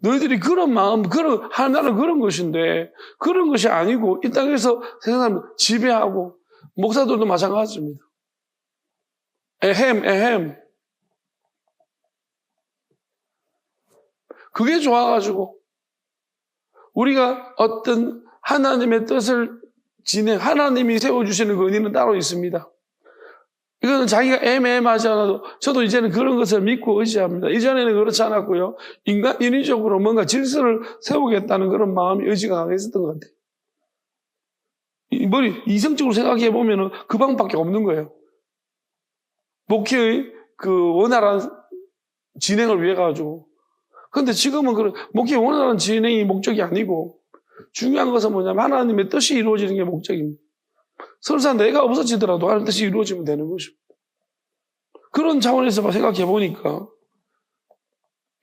너희들이 그런 마음, 하나님은 그런 것인데, 그런 것이 아니고, 이 땅에서 세상 사람을 지배하고, 목사들도 마찬가지입니다. 에헴. 그게 좋아가지고, 우리가 어떤 하나님의 뜻을 하나님이 세워주시는 그 은혜는 따로 있습니다. 이거는 자기가 애매하지 않아도, 저도 이제는 그런 것을 믿고 의지합니다. 이전에는 그렇지 않았고요. 인위적으로 뭔가 질서를 세우겠다는 그런 마음이 의지가 강했었던 것 같아요. 이성적으로 생각해 보면은 그 방법밖에 없는 거예요. 목회의 원활한 진행을 위해 가지고. 근데 지금은 목회의 원활한 진행이 목적이 아니고, 중요한 것은 뭐냐면 하나님의 뜻이 이루어지는 게 목적입니다. 설사 내가 없어지더라도 하나님의 뜻이 이루어지면 되는 것입니다. 그런 차원에서 생각해 보니까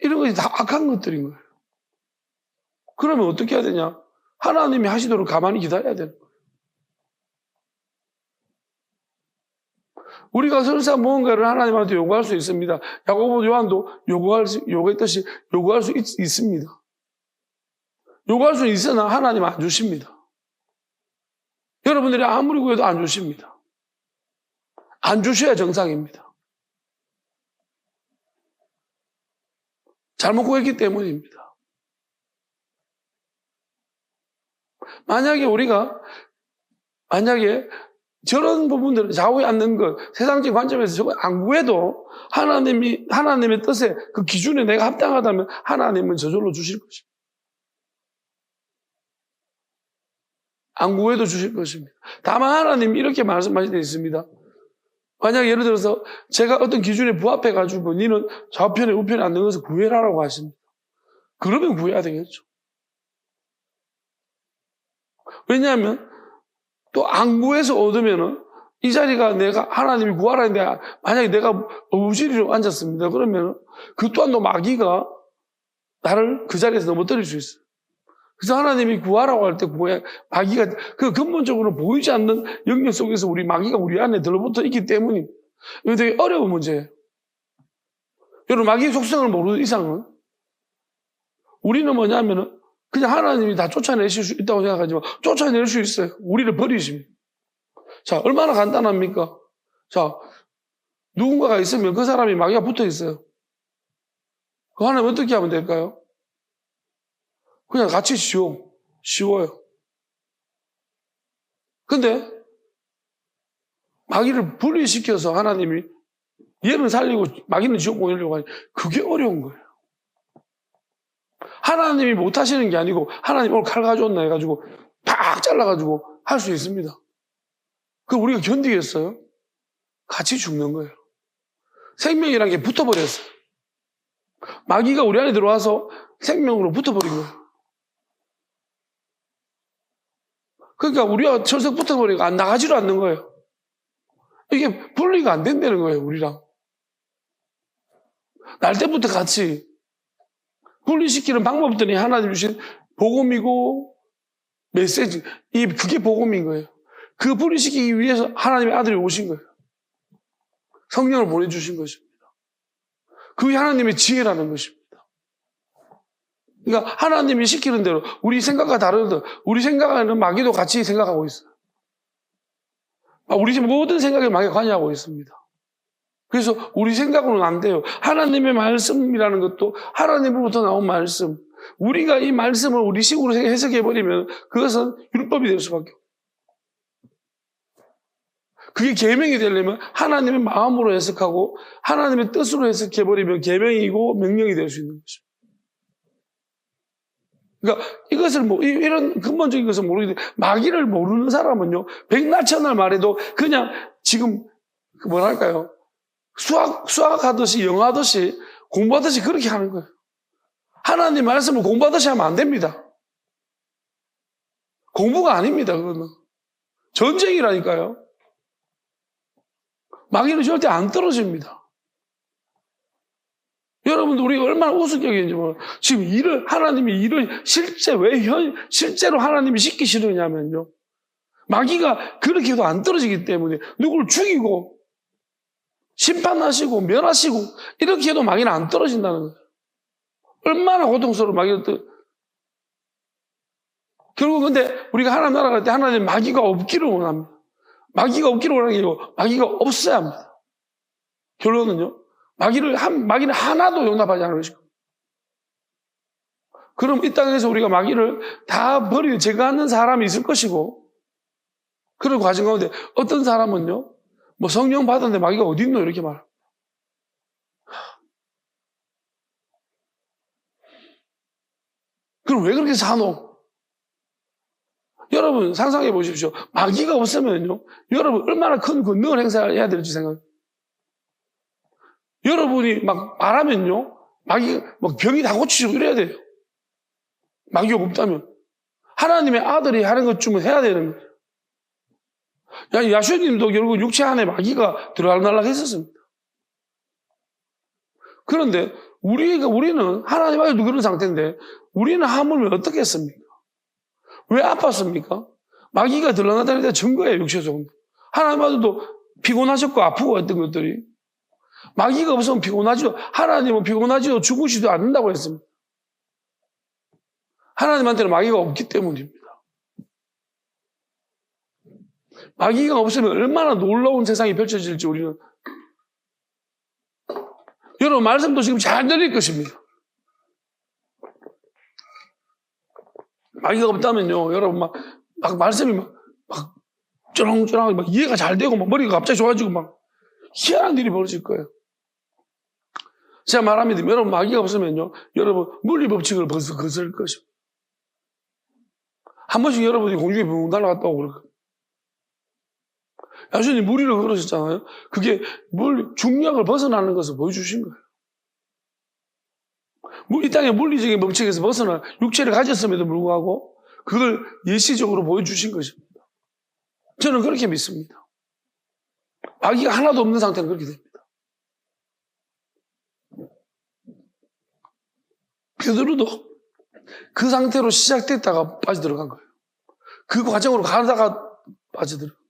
이런 것이 다 악한 것들인 거예요. 그러면 어떻게 해야 되냐? 하나님이 하시도록 가만히 기다려야 되는 거예요. 우리가 설사 무언가를 하나님한테 요구할 수 있습니다. 야고보 요한도 요구했듯이 요구할 수 있습니다. 요구할 수 있으나 하나님은 안 주십니다. 여러분들이 아무리 구해도 안 주십니다. 안 주셔야 정상입니다. 잘못 구했기 때문입니다. 만약에 저런 부분들을 좌우에 앉는 것, 세상적 관점에서 저거 안 구해도 하나님의 뜻에 그 기준에 내가 합당하다면 하나님은 저절로 주실 것입니다. 안 구해도 주실 것입니다. 다만 하나님이 이렇게 말씀하실 때 있습니다. 만약 예를 들어서 제가 어떤 기준에 부합해가지고 너는 좌편에 우편에 앉는 것을 구해라라고 하십니다. 그러면 구해야 되겠죠. 왜냐하면 또 안 구해서 얻으면은 이 자리가 내가 하나님이 구하라 했는데 만약에 내가 어부지리로 앉았습니다. 그러면 그 또한 또 마귀가 나를 그 자리에서 넘어뜨릴 수 있어요. 그래서 하나님이 구하라고 할 때 마귀가 그 근본적으로 보이지 않는 영역 속에서 마귀가 우리 안에 들어붙어 있기 때문입니다. 이거 되게 어려운 문제예요. 여러분 마귀의 속성을 모르는 이상은 우리는 뭐냐면은 그냥 하나님이 다 쫓아내실 수 있다고 생각하지만 쫓아낼 수 있어요. 우리를 버리십니다. 자, 얼마나 간단합니까? 자, 누군가가 있으면 그 사람이 마귀가 붙어 있어요. 그 하나님 어떻게 하면 될까요? 그냥 같이 쉬워요. 근데 마귀를 분리시켜서 하나님이 얘는 살리고 마귀는 지옥 보내려고 하니 그게 어려운 거예요. 하나님이 못하시는 게 아니고 하나님 오늘 칼 가져온다 해가지고 팍 잘라가지고 할 수 있습니다. 그럼 우리가 견디겠어요? 같이 죽는 거예요. 생명이란 게 붙어버렸어요. 마귀가 우리 안에 들어와서 생명으로 붙어버린 거예요. 그러니까 우리가 철석 붙어버리고 안 나가지도 않는 거예요. 이게 분리가 안 된다는 거예요, 우리랑. 날 때부터 같이 분리시키는 방법들이 하나님 주신 복음이고 메시지, 그게 복음인 거예요. 그 분리시키기 위해서 하나님의 아들이 오신 거예요. 성령을 보내주신 것입니다. 그게 하나님의 지혜라는 것입니다. 그러니까 하나님이 시키는 대로 우리 생각과 다르다. 우리 생각하는 마귀도 같이 생각하고 있어요. 우리 모든 생각에 마귀가 관여하고 있습니다. 그래서 우리 생각으로는 안 돼요. 하나님의 말씀이라는 것도 하나님으로부터 나온 말씀. 우리가 이 말씀을 우리 식으로 해석해버리면 그것은 율법이 될 수밖에 없어요. 그게 계명이 되려면 하나님의 마음으로 해석하고 하나님의 뜻으로 해석해버리면 계명이고 명령이 될 수 있는 것입니다. 그러니까 이것을 이런 근본적인 것을 모르는데 마귀를 모르는 사람은요, 백날 천날 말해도 그냥 지금 뭐랄까요? 수학하듯이 영어하듯이 공부하듯이 그렇게 하는 거예요. 하나님 말씀을 공부하듯이 하면 안 됩니다. 공부가 아닙니다. 그거는 전쟁이라니까요. 마귀는 절대 안 떨어집니다. 여러분들 우리가 얼마나 우습게 몰라요. 지금 하나님이 일을 실제로 하나님이 시키시느냐면요. 마귀가 그렇게 해도 안 떨어지기 때문에 누구를 죽이고 심판하시고 멸하시고 이렇게 해도 마귀는 안 떨어진다는 거예요. 얼마나 고통스러워 마귀는 결국 근데 우리가 하나님 나라 갈 때 하나님 마귀가 없기를 원합니다. 마귀가 없기를 원하는 게 아니고 마귀가 없어야 합니다. 결론은요. 마귀는 하나도 용납하지 않을 것이고. 그럼 이 땅에서 우리가 마귀를 다 버리고 제거하는 사람이 있을 것이고, 그런 과정 가운데 어떤 사람은요, 성령 받았는데 마귀가 어디 있노? 이렇게 말합니다. 그럼 왜 그렇게 사노? 여러분 상상해 보십시오. 마귀가 없으면요, 여러분 얼마나 큰 권능을 행사해야 될지 생각해요. 여러분이 막 말하면요, 병이 다 고치시고 이래야 돼요. 마귀가 없다면. 하나님의 아들이 하는 것쯤은 해야 되는 거예요. 야슈님도 결국 육체 안에 마귀가 들어날락 했었습니다. 그런데 우리는 하나님 아직도 그런 상태인데 우리는 하물며 어떻게 했습니까? 왜 아팠습니까? 마귀가 드러나다는 데 증거예요, 육체적으로. 하나님 아직도 피곤하셨고 아프고 했던 것들이. 마귀가 없으면 피곤하지도, 하나님은 피곤하지도 죽으시도 않는다고 했습니다. 하나님한테는 마귀가 없기 때문입니다. 마귀가 없으면 얼마나 놀라운 세상이 펼쳐질지 우리는. 여러분, 말씀도 지금 잘 들릴 것입니다. 마귀가 없다면요, 여러분, 막 말씀이 막 쩌렁쩌렁, 막 이해가 잘 되고, 막 머리가 갑자기 좋아지고, 막 희한한 일이 벌어질 거예요. 제가 말합니다. 여러분, 마귀가 없으면요, 여러분, 물리 법칙을 벌써 거스를 것입니다. 한 번씩 여러분이 공중에 붕 날아갔다 오고 그럴 거예요. 야수님 무리를 걸으셨잖아요. 그게 중력을 벗어나는 것을 보여주신 거예요. 이 땅의 물리적인 법칙에서 벗어나 육체를 가졌음에도 불구하고 그걸 예시적으로 보여주신 것입니다. 저는 그렇게 믿습니다. 마귀가 하나도 없는 상태는 그렇게 됩니다. 베드로도 그 상태로 시작됐다가 빠져들어간 거예요. 그 과정으로 가다가 빠져들어간 거예요.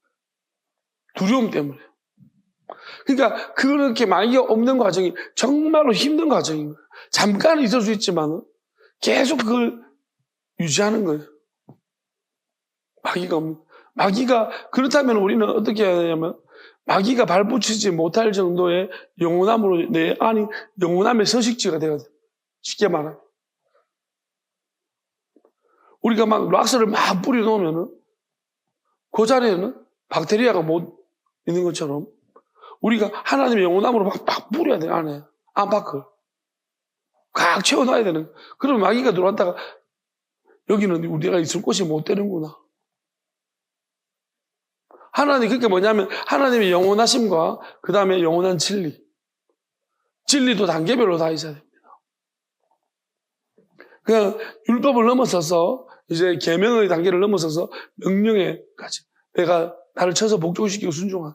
두려움 때문에. 그러니까 그렇게 마귀가 없는 과정이 정말로 힘든 과정인 거예요. 잠깐 있을 수 있지만 계속 그걸 유지하는 거예요. 마귀가 그렇다면 우리는 어떻게 해야 되냐면 마귀가 발붙이지 못할 정도의 영원함으로 내 안이 영원함의 서식지가 되어야 돼요. 쉽게 말하면 우리가 막 락스를 막 뿌려놓으면은 그 자리에는 박테리아가 못 있는 것처럼 우리가 하나님의 영원함으로 막 뿌려야 돼요. 안에 안팎을 각 채워놔야 되는. 그러면 마귀가 들어왔다가 여기는 우리가 있을 곳이 못 되는구나. 하나님 그게 뭐냐면 하나님의 영원하심과 그 다음에 영원한 진리도 단계별로 다 있어야 됩니다. 그냥 율법을 넘어서서 이제 계명의 단계를 넘어서서 명령에까지 내가 나를 쳐서 복종시키고 순종한.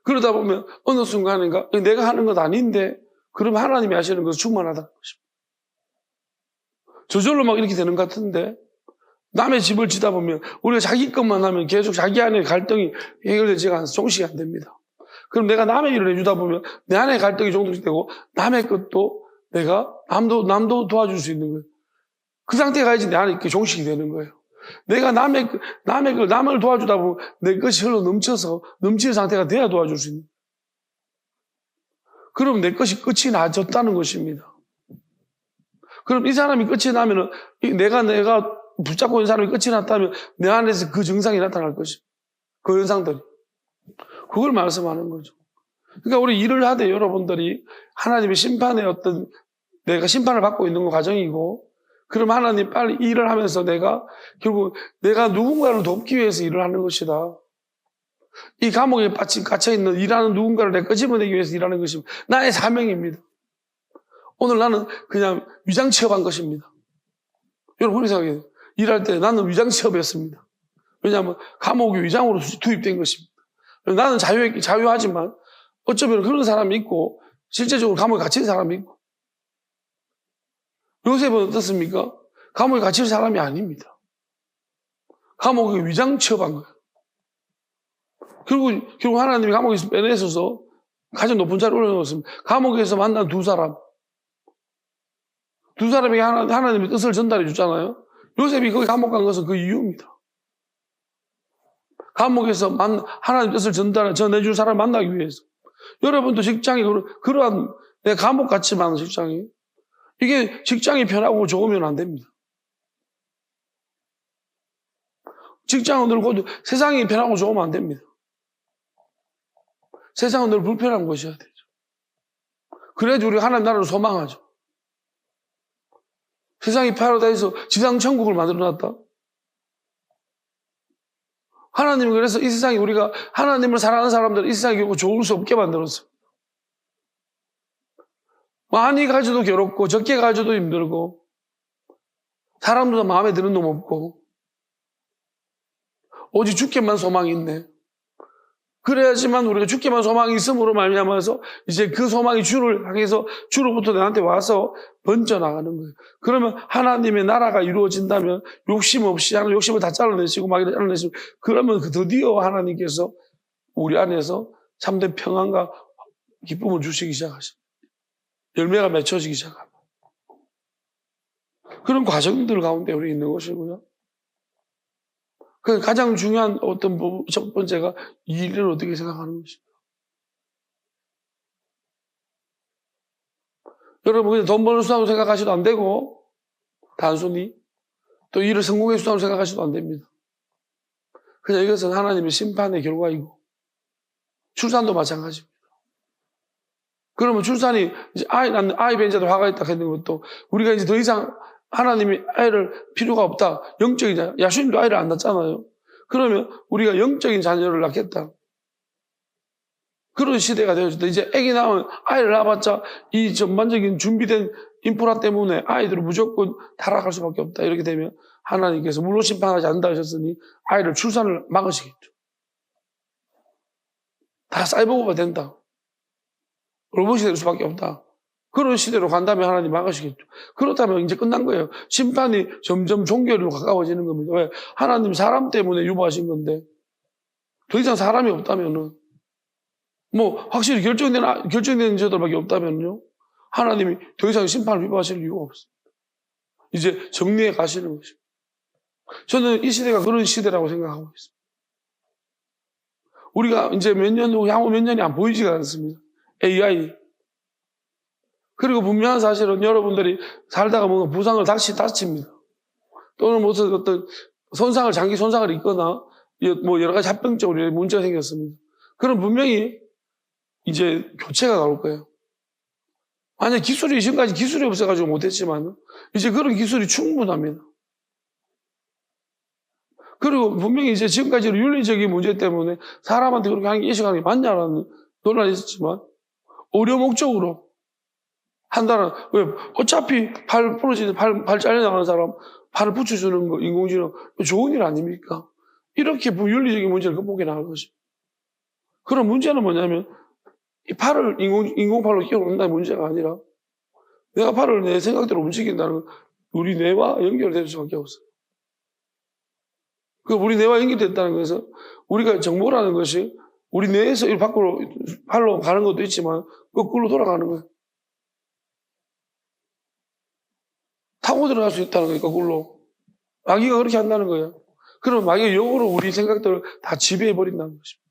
그러다 보면 어느 순간인가 내가 하는 것 아닌데 그러면 하나님이 하시는 것은 충만하다는 것입니다. 저절로 막 이렇게 되는 것 같은데 남의 집을 지다 보면 우리가 자기 것만 하면 계속 자기 안에 갈등이 해결되지가 않아서 종식이 안 됩니다. 그럼 내가 남의 일을 해주다 보면 내 안에 갈등이 종식되고 남의 것도 내가 남도 도와줄 수 있는 거예요. 그 상태에 가야지 내 안에 종식이 되는 거예요. 내가 남을 도와주다 보면 내 것이 흘러 넘치는 상태가 돼야 도와줄 수 있는 거예요. 그럼 내 것이 끝이 나졌다는 것입니다. 그럼 이 사람이 끝이 나면은 내가 붙잡고 있는 사람이 끝이 났다면 내 안에서 그 증상이 나타날 것입니다. 그 현상들이. 그걸 말씀하는 거죠. 그러니까 우리 일을 하되 여러분들이 하나님의 심판의 어떤 내가 심판을 받고 있는 과정이고 그럼 하나님 빨리 일을 하면서 결국 내가 누군가를 돕기 위해서 일을 하는 것이다. 이 감옥에 갇혀있는 일하는 누군가를 내가 끄집어내기 위해서 일하는 것입니다. 나의 사명입니다. 오늘 나는 그냥 위장 취업한 것입니다. 여러분 생각해요. 일할 때 나는 위장 취업이었습니다. 왜냐하면 감옥이 위장으로 투입된 것입니다. 나는 자유하지만 어쩌면 그런 사람이 있고 실제적으로 감옥에 갇힌 사람이 있고 요셉은 어떻습니까? 감옥에 갇힐 사람이 아닙니다. 감옥에 위장 취업한 거예요. 결국 하나님이 감옥에서 빼내셔서 가장 높은 자리에 올려놓았습니다. 감옥에서 만난 두 사람에게 하나님의 뜻을 전달해 줬잖아요. 요셉이 거기 감옥 간 것은 그 이유입니다. 감옥에서 하나님의 뜻을 전해줄 사람을 만나기 위해서. 여러분도 직장이 그러한 내 감옥같이 많은 직장이 이게 직장이 편하고 좋으면 안 됩니다. 직장은 늘 세상이 편하고 좋으면 안 됩니다. 세상은 늘 불편한 것이어야 되죠. 그래야지 우리 하나님 나라를 소망하죠. 세상이 파라다이스 지상 천국을 만들어놨다. 하나님은 그래서 이 세상에 우리가 하나님을 사랑하는 사람들 이 세상에 결국 좋을 수 없게 만들었어요. 많이 가져도 괴롭고 적게 가져도 힘들고 사람들도 마음에 드는 놈 없고 오직 주께만 소망이 있네. 그래야지만 우리가 주께만 소망이 있음으로 말미암아서 이제 그 소망이 주를 향해서 주로부터 나한테 와서 번져나가는 거예요. 그러면 하나님의 나라가 이루어진다면 욕심 없이 욕심을 다 잘라내시고 마귀를 잘라내시고 그러면 드디어 하나님께서 우리 안에서 참된 평안과 기쁨을 주시기 시작하십니다. 열매가 맺혀지기 시작합니다. 그런 과정들 가운데 우리 있는 것이고요. 그 가장 중요한 어떤 첫 번째가 이 일을 어떻게 생각하는 것입니다. 여러분 그냥 돈 버는 수단으로 생각하셔도 안 되고 단순히 또 일을 성공의 수단으로 생각하셔도 안 됩니다. 그냥 이것은 하나님의 심판의 결과이고 출산도 마찬가지입니다. 그러면 출산이 이제 아이 벤자도 화가 있다 했는 것도 우리가 이제 더 이상 하나님이 아이를 필요가 없다. 영적인 자녀. 야수님도 아이를 안 낳잖아요. 그러면 우리가 영적인 자녀를 낳겠다. 그런 시대가 되어졌다. 이제 아기 낳으면 아이를 낳아봤자 이 전반적인 준비된 인프라 때문에 아이들을 무조건 타락할 수밖에 없다. 이렇게 되면 하나님께서 물로 심판하지 않는다 하셨으니 아이를 출산을 막으시겠죠. 다 사이버가 된다. 로봇이 될 수밖에 없다. 그런 시대로 간다면 하나님 막으시겠죠. 그렇다면 이제 끝난 거예요. 심판이 점점 종결로 가까워지는 겁니다. 왜? 하나님 사람 때문에 유보하신 건데 더 이상 사람이 없다면은 확실히 결정된 자들밖에 없다면요. 하나님이 더 이상 심판을 유보하실 이유가 없습니다. 이제 정리해 가시는 것입니다. 저는 이 시대가 그런 시대라고 생각하고 있습니다. 우리가 이제 향후 몇 년이 안 보이지가 않습니다. AI. 그리고 분명한 사실은 여러분들이 살다가 뭔가 부상을 다칩니다. 또는 무슨 어떤 장기 손상을 입거나 여러 가지 합병적으로 문제가 생겼습니다. 그럼 분명히 이제 교체가 나올 거예요. 만약 지금까지 기술이 없어가지고 못했지만 이제 그런 기술이 충분합니다. 그리고 분명히 이제 지금까지 윤리적인 문제 때문에 사람한테 그렇게 하는 게 인식하는 게 맞냐라는 논란이 있었지만 의료 목적으로 한다는, 왜? 어차피 팔 부러지는, 발 잘려나가는 사람, 팔을 붙여주는 거, 인공지능, 좋은 일 아닙니까? 이렇게 윤리적인 문제를 극복해 나갈 것입니다. 그런 문제는 뭐냐면, 이 팔을 인공팔로 끼워놓는다는 문제가 아니라, 내가 팔을 내 생각대로 움직인다는 건 우리 뇌와 연결될 수밖에 없어요. 그 우리 뇌와 연결됐다는 것은 우리가 정보라는 것이 우리 뇌에서 이 밖으로 팔로 가는 것도 있지만, 거꾸로 돌아가는 거예요. 타고 들어갈 수 있다는 거니까, 거꾸로. 마귀가 그렇게 한다는 거예요. 그럼 마귀가 역으로 우리 생각들을 다 지배해버린다는 것입니다.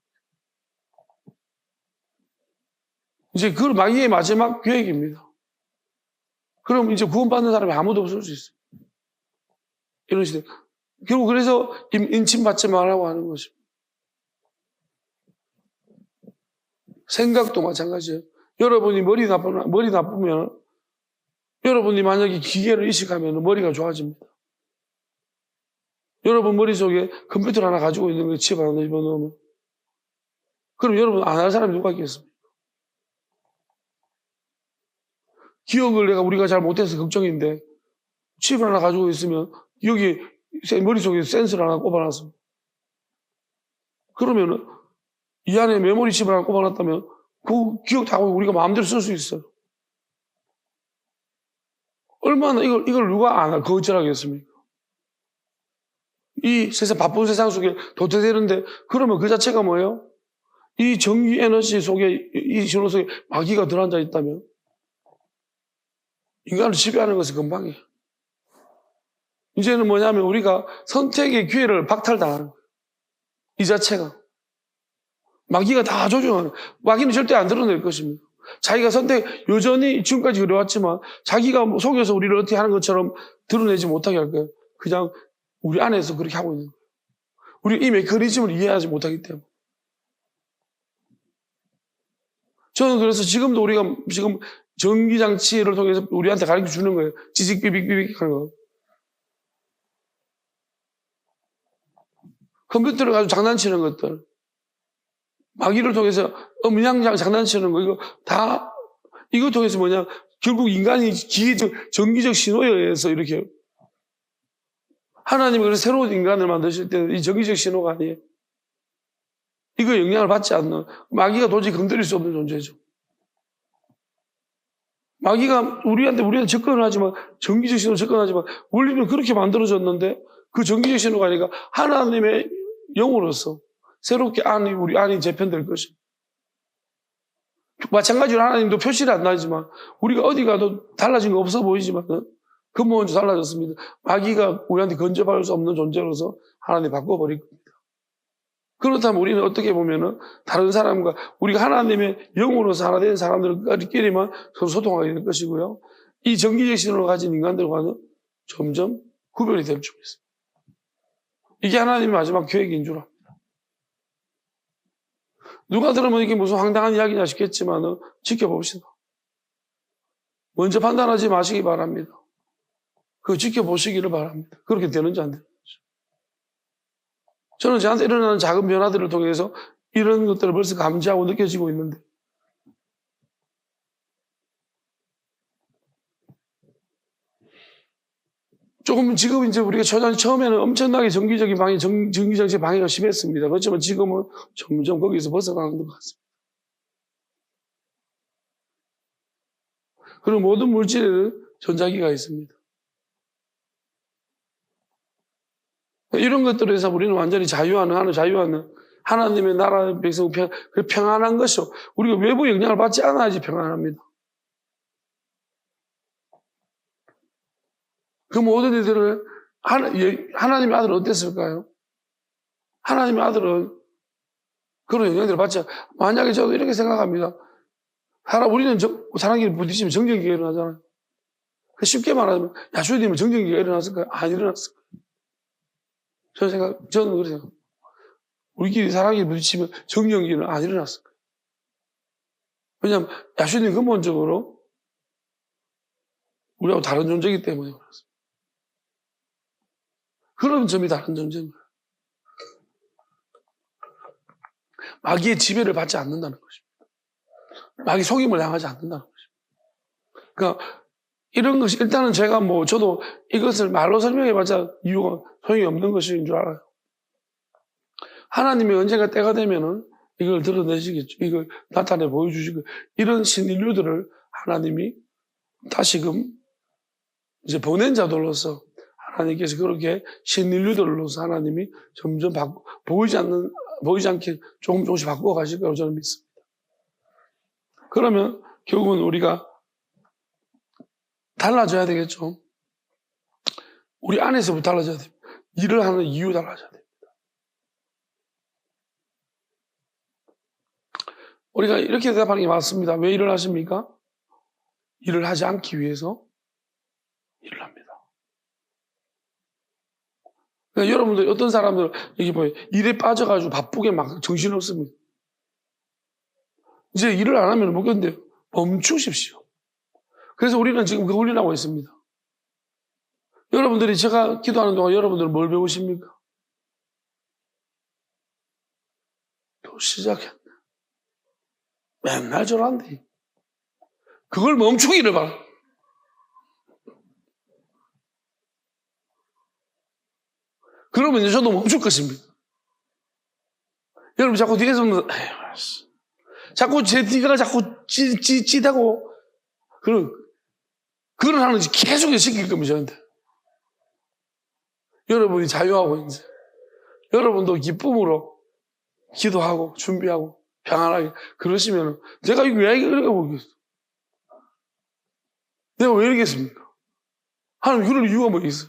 이제 그 마귀의 마지막 계획입니다. 그럼 이제 구원받는 사람이 아무도 없을 수 있어요. 이런 시대. 결국 그래서 인침받지 말라고 하는 것입니다. 생각도 마찬가지예요. 여러분이 머리 나쁘면 여러분이 만약에 기계를 이식하면 머리가 좋아집니다. 여러분 머릿속에 컴퓨터 하나 가지고 있는 거 칩 하나 집어넣으면 그럼 여러분 안 할 사람이 누가 있겠습니까? 기억을 우리가 잘 못해서 걱정인데 칩 하나 가지고 있으면 여기 머릿속에 센서를 하나 꼽아놨습니다. 그러면은 이 안에 메모리 칩을 하나 꼽아놨다면 그 기억 다 우리가 마음대로 쓸 수 있어요. 얼마나 이걸 누가 안 거절하겠습니까? 이 세상 바쁜 세상 속에 도태되는데 그러면 그 자체가 뭐예요? 이 전기 에너지 속에 이 신호 속에 마귀가 들어앉아 있다면 인간을 지배하는 것은 금방이에요. 이제는 뭐냐면 우리가 선택의 기회를 박탈당하는 거예요. 이 자체가 마귀가 다 조종하는 거예요. 마귀는 절대 안 드러낼 것입니다. 자기가 여전히 지금까지 그래왔지만 자기가 속여서 우리를 어떻게 하는 것처럼 드러내지 못하게 할 거예요. 그냥 우리 안에서 그렇게 하고 있는 거예요. 우리 이 메커니즘을 이해하지 못하기 때문에. 저는 그래서 지금도 우리가 지금 전기장치를 통해서 우리한테 가르쳐 주는 거예요. 지직 삐빅삐빅 하는 거. 컴퓨터를 가지고 장난치는 것들. 마귀를 통해서 음향 장난치는 거, 이거 통해서 뭐냐, 결국 인간이 전기적 신호에 의해서 이렇게, 하나님이 그래서 새로운 인간을 만드실 때는 이 전기적 신호가 아니에요. 이거 영향을 받지 않는, 마귀가 도저히 건드릴 수 없는 존재죠. 마귀가 우리한테 접근을 하지만, 정기적 신호로 접근하지만, 원리는 그렇게 만들어졌는데, 그 정기적 신호가 아니라 하나님의 영으로서 새롭게 우리 안이 재편될 것입니다. 마찬가지로 하나님도 표시를 안 나지만, 우리가 어디 가도 달라진 거 없어 보이지만, 근본적으로 달라졌습니다. 마귀가 우리한테 건져받을 수 없는 존재로서 하나님이 바꿔버릴 겁니다. 그렇다면 우리는 어떻게 보면은 다른 사람과 우리가 하나님의 영으로서 하나 된 사람들끼리만 서로 소통하게 될 것이고요. 이 정기적 신호를 가진 인간들과는 점점 구별이 될 줄 있습니다. 이게 하나님의 마지막 계획인 줄 압니다. 누가 들으면 이게 무슨 황당한 이야기냐 싶겠지만 지켜봅시다. 먼저 판단하지 마시기 바랍니다. 그거 지켜보시기를 바랍니다. 그렇게 되는지 안 되는지. 저는 저한테 일어나는 작은 변화들을 통해서 이런 것들을 벌써 감지하고 느껴지고 있는데, 조금 지금 이제 우리가 처음에는 엄청나게 정기적인 방해, 정기정책 방해가 심했습니다. 그렇지만 지금은 점점 거기서 벗어나는 것 같습니다. 그리고 모든 물질에는 전자기가 있습니다. 이런 것들에서 우리는 완전히 자유하는 하나님의 나라의 백성 평안한 것이요. 우리가 외부 영향을 받지 않아야지 평안합니다. 그 모든 일들을 하나님의 아들은 어땠을까요? 하나님의 아들은 그런 영향들을 받지 않아요. 만약에 저도 이렇게 생각합니다. 우리는 사랑끼리 부딪히면 정전기가 일어나잖아요. 쉽게 말하면 야수님은 정전기가 일어났을까요? 안 일어났을까요? 저는 그래요. 우리끼리 사랑이 부딪히면 정전기는 안 일어났을 거예요. 왜냐하면 야수님 근본적으로 우리하고 다른 존재이기 때문에 그렇습니다. 그런 점이 다른 존재인 거예요. 마귀의 지배를 받지 않는다는 것입니다. 마귀 속임을 당하지 않는다는 것입니다. 그러니까 이런 것이 일단은 제가 저도 이것을 말로 설명해봤자 이유가 소용이 없는 것인 줄 알아요. 하나님이 언젠가 때가 되면은 이걸 드러내시겠죠. 이걸 나타내 보여주시고, 이런 신인류들을 하나님이 다시금 이제 보낸 자들로서 하나님께서 그렇게 신인류들로서 하나님이 점점 보이지 않게 조금씩 바꾸어 가실 거라고 저는 믿습니다. 그러면 결국은 우리가 달라져야 되겠죠. 우리 안에서부터 달라져야 됩니다. 일을 하는 이유 달라져야 됩니다. 우리가 이렇게 대답하는 게 맞습니다. 왜 일을 하십니까? 일을 하지 않기 위해서 일을 합니다. 그러니까 여러분들 어떤 사람들 여기 보여요. 일에 빠져가지고 바쁘게 막 정신없습니다. 이제 일을 안 하면 못 견뎌요. 멈추십시오. 그래서 우리는 지금 그 훈련하고 있습니다. 여러분들이 제가 기도하는 동안 여러분들은 뭘 배우십니까? 또 시작했네. 맨날 저런데. 그걸 멈추기를 바라. 그러면 이제 저도 멈출 것입니다. 여러분 자꾸 뒤에서 자꾸 제 뒤가 자꾸 찌다고 그런 하는 짓 계속 시킬 겁니다, 저한테. 여러분이 자유하고 이제 여러분도 기쁨으로 기도하고 준비하고 평안하게 그러시면 제가 이거 왜 이렇게 보겠어? 내가 왜 이러겠습니까? 하나님 그럴 이유가 뭐 있어?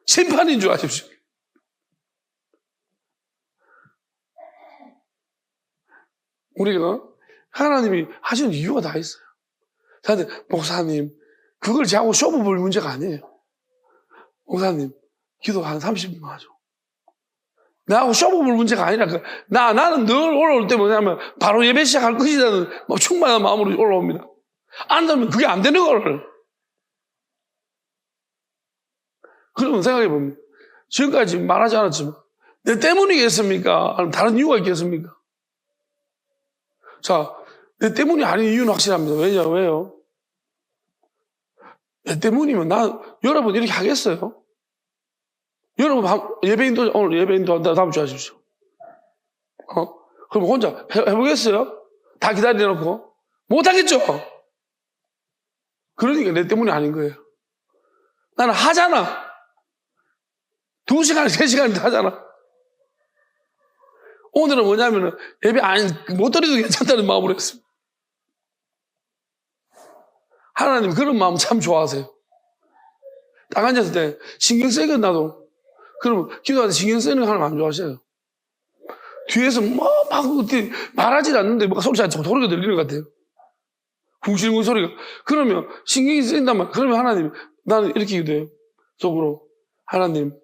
심판인 줄 아십시오. 우리가 하나님이 하시는 이유가 다 있어요. 저한테 목사님 그걸 자꾸 쇼부 볼 문제가 아니에요. 목사님 기도 한 30분만 하죠. 나하고 쇼부 볼 문제가 아니라 나는 늘 올라올 때 뭐냐면 바로 예배 시작할 것이라는 충만한 마음으로 올라옵니다. 안 되면 그게 안 되는 거를. 그러면 생각해 봅니다. 지금까지 말하지 않았지만 내 때문이겠습니까? 아니면 다른 이유가 있겠습니까? 자, 내 때문이 아닌 이유는 확실합니다. 왜요? 내 때문이면 여러분 이렇게 하겠어요? 여러분 오늘 예배인도 다음 주에 하십시오. 그럼 혼자 해보겠어요? 다 기다려놓고? 못하겠죠? 그러니까 내 때문이 아닌 거예요. 나는 하잖아. 2시간, 3시간 하잖아. 오늘은 뭐냐면은 예배 못 드려도 괜찮다는 마음으로 했습니다. 하나님 그런 마음 참 좋아하세요. 딱 앉았을 때 신경 쓰이건 나도 그러면 기도할 때 신경 쓰이는 거 하나님 안 좋아하셔요. 뒤에서 막 말하지 않는데 뭐가 소리가 들리는 것 같아요. 궁시렁궁 소리가. 그러면 신경이 쓰인단 말이에요. 그러면 하나님, 나는 이렇게 기도해요. 속으로. 하나님,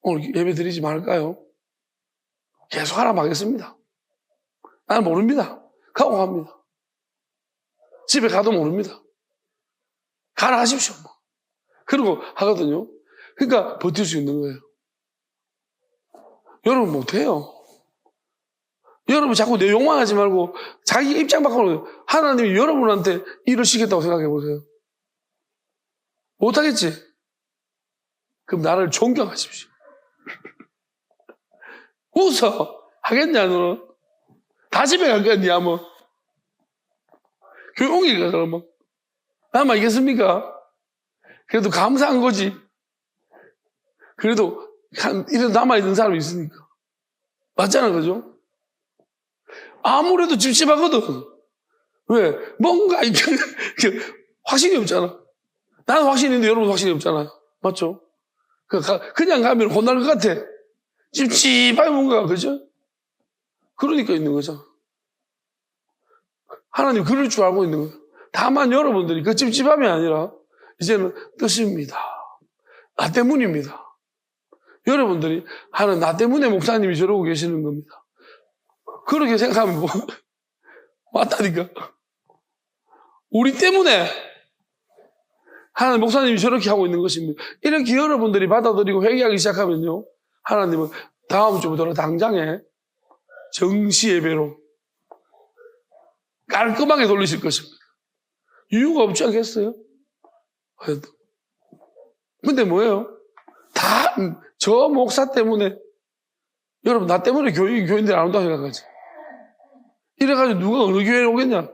오늘 예배 드리지 말까요? 계속 하라 하겠습니다. 나는 모릅니다. 가고 갑니다. 집에 가도 모릅니다. 가라 하십시오. 그러고 하거든요. 그러니까 버틸 수 있는 거예요. 여러분 못해요. 여러분 자꾸 내 욕망하지 말고 자기 입장 바꾸는 하나님이 여러분한테 일을 시켰다고 생각해 보세요. 못하겠지? 그럼 나를 존경하십시오. 웃어. 하겠냐 너는? 다 집에 갈 거야 니 하면. 교회 옮길까 그러면? 나만 이겠습니까? 그래도 감사한 거지. 그래도 이래도 남아있는 사람이 있으니까. 맞잖아 그죠? 아무래도 찝찝하거든. 왜? 뭔가 확신이 없잖아. 나는 확신이 있는데 여러분 확신이 없잖아요. 맞죠? 그냥 가면 혼날 것 같아. 찝찝하게 뭔가, 그죠? 그러니까 있는 거죠. 하나님 그럴 줄 알고 있는 거예요. 다만 여러분들이 그 찝찝함이 아니라 이제는 뜻입니다. 나 때문입니다. 여러분들이 하는 나 때문에 목사님이 저러고 계시는 겁니다. 그렇게 생각하면 뭐 맞다니까. 우리 때문에 하나님 목사님이 저렇게 하고 있는 것입니다. 이렇게 여러분들이 받아들이고 회개하기 시작하면요, 하나님은 다음 주부터 당장에 정시 예배로 깔끔하게 돌리실 것입니다. 이유가 없지 않겠어요? 근데 뭐예요? 다 저 목사 때문에, 여러분 나 때문에 교인들이 안 온다고 생각하지. 이래가지고 누가 어느 교회에 오겠냐?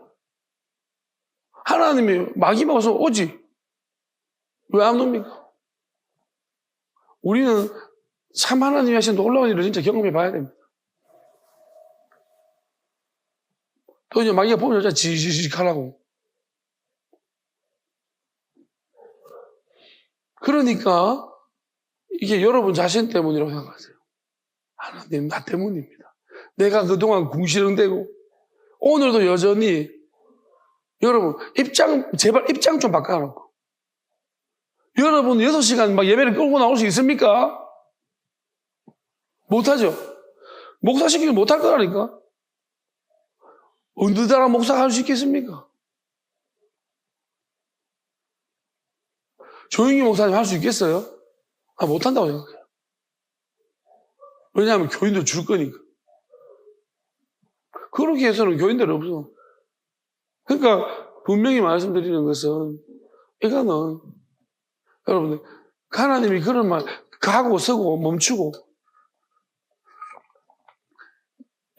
하나님이 마귀만 와서 오지. 왜 안 옵니까? 우리는 참 하나님이 하신 놀라운 일을 진짜 경험해 봐야 됩니다. 또 이제 마귀가 보면 여자 지지직 하라고. 그러니까 이게 여러분 자신 때문이라고 생각하세요. 하나님 나 때문입니다. 내가 그동안 궁시렁대고 오늘도 여전히 여러분 제발 입장 좀 바꿔놓고 여러분 6시간 막 예배를 끌고 나올 수 있습니까? 못하죠. 목사 시키면 못할 거라니까. 어느 나라 목사가 할 수 있겠습니까? 조용히 목사님 할 수 있겠어요? 못한다고 생각해요. 왜냐하면 교인들 줄 거니까. 그렇게 해서는 교인들이 없어. 그러니까 분명히 말씀드리는 것은 이거는 여러분들 하나님이 그런 말 가고 서고 멈추고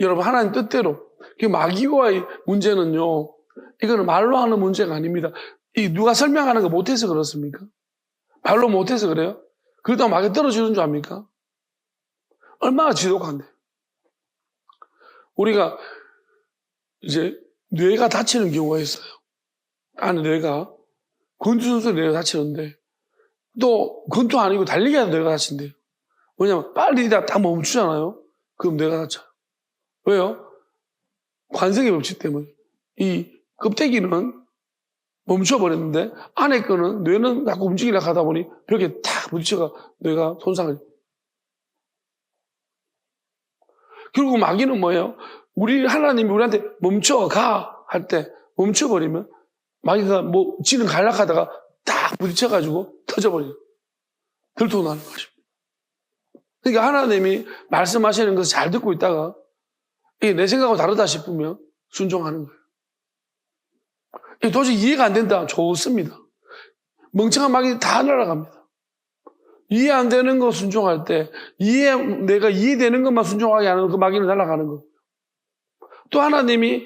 여러분 하나님 뜻대로 마귀와의 문제는요, 이거는 말로 하는 문제가 아닙니다. 누가 설명하는 거 못해서 그렇습니까? 말로 못해서 그래요? 그러다가 마귀 떨어지는 줄 압니까? 얼마나 지독한데. 우리가 이제 뇌가 다치는 경우가 있어요. 안에 뇌가 권투선수 뇌가 다치는데 또 권투 아니고 달리기 하는 뇌가 다친대요. 왜냐면 빨리 딱 멈추잖아요. 그럼 뇌가 다쳐요. 왜요? 관성의 법칙 때문에. 이 껍데기는 멈춰버렸는데 안에 거는 뇌는 자꾸 움직이려고 하다 보니 벽에 탁 부딪혀가 뇌가 손상을. 그리고 마귀는 뭐예요? 하나님이 우리한테 멈춰가 할 때 멈춰버리면 마귀가 지는 갈락하다가 딱 부딪혀가지고 터져버려요. 들통나는 것입니다. 그러니까 하나님이 말씀하시는 것을 잘 듣고 있다가 이게 내 생각하고 다르다 싶으면 순종하는 거예요. 도저히 이해가 안 된다. 좋습니다. 멍청한 마귀 다 날아갑니다. 이해 안 되는 거 순종할 때, 내가 이해되는 것만 순종하게 하는 그 마귀는 날아가는 거. 또 하나님이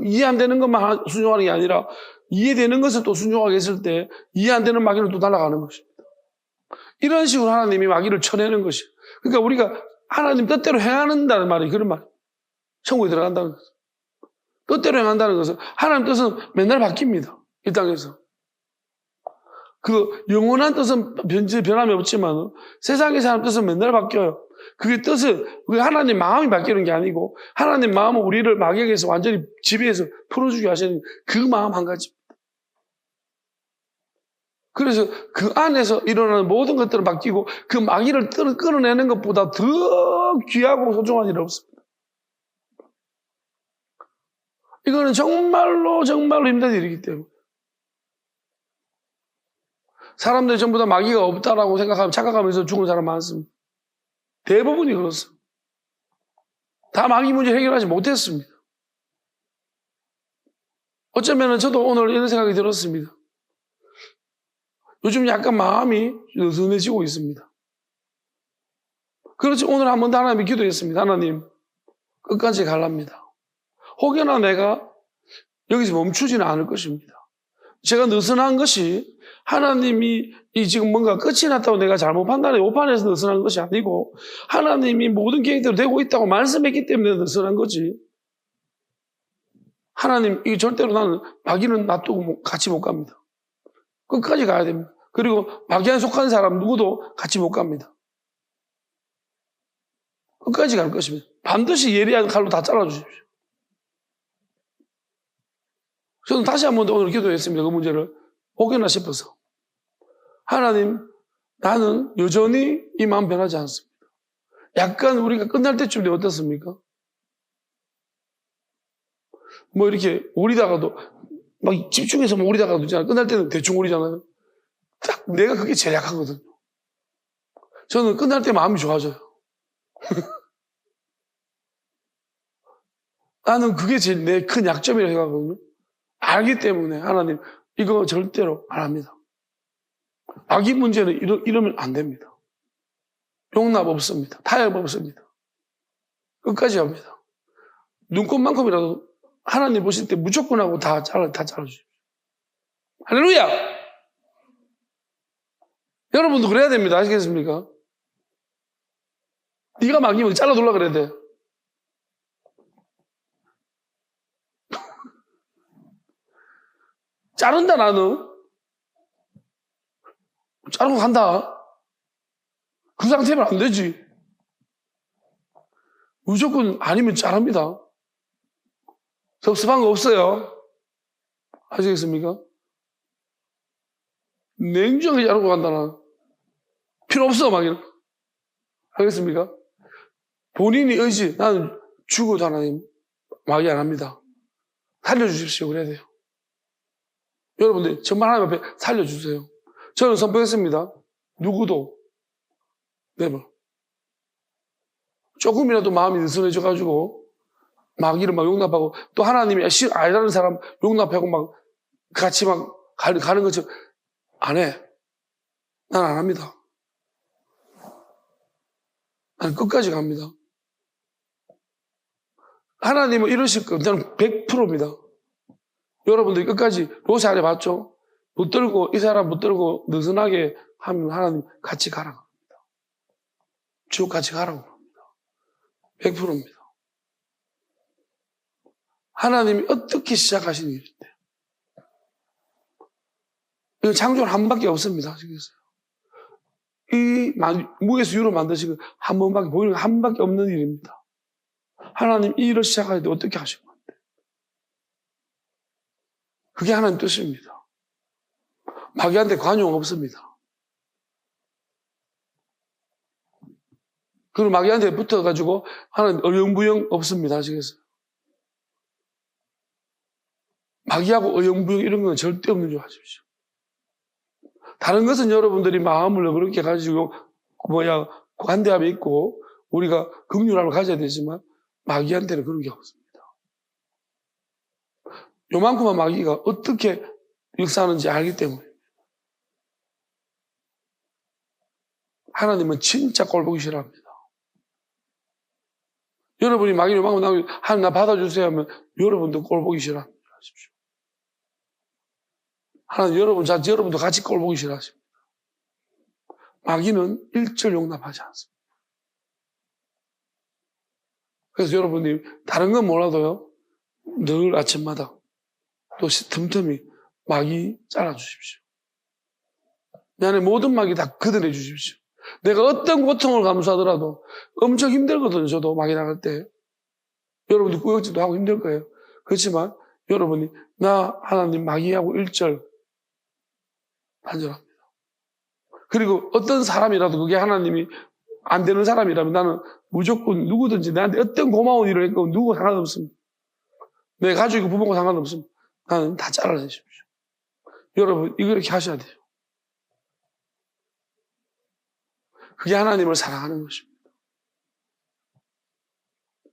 이해 안 되는 것만 순종하는 게 아니라, 이해되는 것을 또 순종하게 했을 때, 이해 안 되는 마귀는 또 날아가는 것입니다. 이런 식으로 하나님이 마귀를 쳐내는 것이에요. 그러니까 우리가 하나님 뜻대로 행한다는 말이 그런 말이에요. 천국에 들어간다는 것은. 뜻대로 행한다는 것은 하나님 뜻은 맨날 바뀝니다. 이 땅에서. 그 영원한 뜻은 변함이 없지만 세상의 사람 뜻은 맨날 바뀌어요. 그게 뜻은 하나님 마음이 바뀌는 게 아니고 하나님 마음은 우리를 마귀에게서 완전히 지배해서 풀어주게 하시는 그 마음 한 가지입니다. 그래서 그 안에서 일어나는 모든 것들은 바뀌고 그 마귀를 끌어내는 것보다 더 귀하고 소중한 일은 없습니다. 이거는 정말로 힘든 일이기 때문에 사람들이 전부 다 마귀가 없다라고 생각하면 착각하면서 죽은 사람 많습니다. 대부분이 그렇습니다. 다 마귀 문제 해결하지 못했습니다. 어쩌면 저도 오늘 이런 생각이 들었습니다. 요즘 약간 마음이 느슨해지고 있습니다. 그렇지 오늘 한 번 더 하나님께 기도했습니다. 하나님 끝까지 갈랍니다. 혹여나 내가 여기서 멈추지는 않을 것입니다. 제가 느슨한 것이 하나님이 지금 뭔가 끝이 났다고 내가 잘못 판단해 오판해서 느슨한 것이 아니고 하나님이 모든 계획대로 되고 있다고 말씀했기 때문에 느슨한 거지. 하나님 이 절대로 나는 마귀는 놔두고 같이 못 갑니다. 끝까지 가야 됩니다. 그리고 마귀에 속한 사람 누구도 같이 못 갑니다. 끝까지 갈 것입니다. 반드시 예리한 칼로 다 잘라주십시오. 저는 다시 한 번 더 오늘 기도했습니다. 그 문제를 혹여나 싶어서. 하나님, 나는 여전히 이 마음 변하지 않습니다. 약간 우리가 끝날 때쯤 되면 어떻습니까? 뭐 이렇게 오리다가도 막 집중해서 뭐 오리다가도 있잖아요. 끝날 때는 대충 오리잖아요. 딱 내가 그게 제일 약하거든요. 저는 끝날 때 마음이 좋아져요. 나는 그게 제일 내 큰 약점이라고 생각하거든요. 알기 때문에 하나님 이거 절대로 안 합니다. 마귀 문제는 이러면 안 됩니다. 용납 없습니다. 타협 없습니다. 끝까지 합니다. 눈꽃만큼이라도 하나님 보실 때 무조건 하고 다 잘라주십시오. 할렐루야! 여러분도 그래야 됩니다. 아시겠습니까? 네가 마귀면 잘라둘라 그래야 돼. 자른다 나는. 자르고 간다. 그 상태면 안 되지. 무조건 아니면 자릅니다. 섭섭한 거 없어요. 아시겠습니까? 냉정하게 자르고 간다 나. 필요 없어 마귀는. 알겠습니까? 본인이 의지 나는 죽어도 하나님 마귀 안 합니다. 살려주십시오 그래야 돼요. 여러분들 정말 하나님 앞에 살려주세요. 저는 선포했습니다. 누구도 never. 조금이라도 마음이 느슨해져가지고 마귀를 막 용납하고 또 하나님이 아니라는 사람 용납하고 막 같이 막 가는 것처럼 안 해. 난 안 합니다. 난 끝까지 갑니다. 하나님은 이러실 거예요. 저는 100%입니다. 여러분들이 끝까지 로세 아래 봤죠? 붙들고 이 사람 붙들고 느슨하게 하면 하나님 같이 가라고 합니다. 지옥 같이 가라고 합니다. 100%입니다. 하나님이 어떻게 시작하신 일인데 이거 창조는 한 번밖에 없습니다. 아시겠어요? 이 무에서 유로 만드신 건 한 번밖에 보이는 한 번밖에 없는 일입니다. 하나님 이 일을 시작할 때 어떻게 하신 건데? 그게 하나님 뜻입니다. 마귀한테 관용 없습니다. 그리고 마귀한테 붙어가지고 하나님 어영부영 없습니다. 아시겠어요? 마귀하고 어영부영 이런 건 절대 없는 줄 아십시오. 다른 것은 여러분들이 마음을 그렇게 가지고 관대함이 있고 우리가 긍휼함을 가져야 되지만 마귀한테는 그런 게 없습니다. 요만큼만 마귀가 어떻게 역사하는지 알기 때문에 하나님은 진짜 꼴보기 싫어합니다. 여러분이 마귀를 막고 나오고 하나님 나 받아주세요 하면 여러분도 꼴보기 싫어합니다. 하나님 여러분도 같이 꼴보기 싫어하십니다. 마귀는 일절 용납하지 않습니다. 그래서 여러분이 다른 건 몰라도요, 늘 아침마다 또 틈틈이 마귀 잘라주십시오. 내 안에 모든 마귀 다 걷어내 주십시오. 내가 어떤 고통을 감수하더라도 엄청 힘들거든요. 저도 마귀 나갈 때. 여러분들 구역질도 하고 힘들 거예요. 그렇지만 여러분이 나 하나님 마귀하고 일절 단절합니다. 그리고 어떤 사람이라도 그게 하나님이 안 되는 사람이라면 나는 무조건 누구든지 나한테 어떤 고마운 일을 했고 누구 상관없습니다. 내 가족이고 부모고 상관없습니다. 나는 다 잘라내십시오. 여러분 이거 이렇게 하셔야 돼요. 그게 하나님을 사랑하는 것입니다.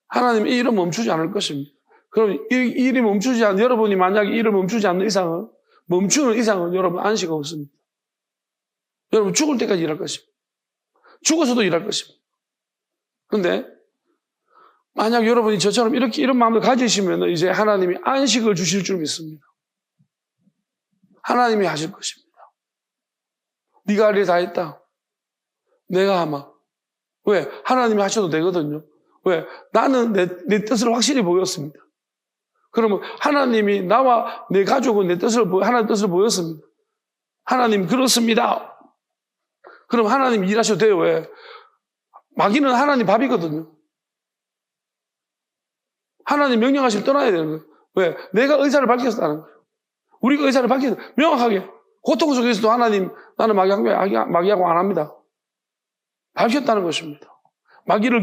하나님이 이 일을 멈추지 않을 것입니다. 그럼 이 일이 멈추지 않는, 여러분이 만약에 일을 멈추지 않는 이상은, 멈추는 이상은 여러분 안식 없습니다. 여러분 죽을 때까지 일할 것입니다. 죽어서도 일할 것입니다. 그런데 만약 여러분이 저처럼 이렇게 이런 마음을 가지시면 이제 하나님이 안식을 주실 줄 믿습니다. 하나님이 하실 것입니다. 네가 할 일 다 했다. 내가 하마. 왜? 하나님이 하셔도 되거든요. 왜? 나는 내 뜻을 확실히 보였습니다. 그러면 하나님이 나와 내 가족은 하나님 뜻을 보였습니다. 하나님 그렇습니다. 그럼 하나님 일하셔도 돼요. 왜? 마귀는 하나님 밥이거든요. 하나님 명령하시면 떠나야 되는 거예요. 왜? 내가 의사를 밝혔다는 거예요. 우리가 의사를 밝혀서 명확하게 고통 속에서도 하나님 나는 마귀하고 안 합니다. 밝혔다는 것입니다. 마귀를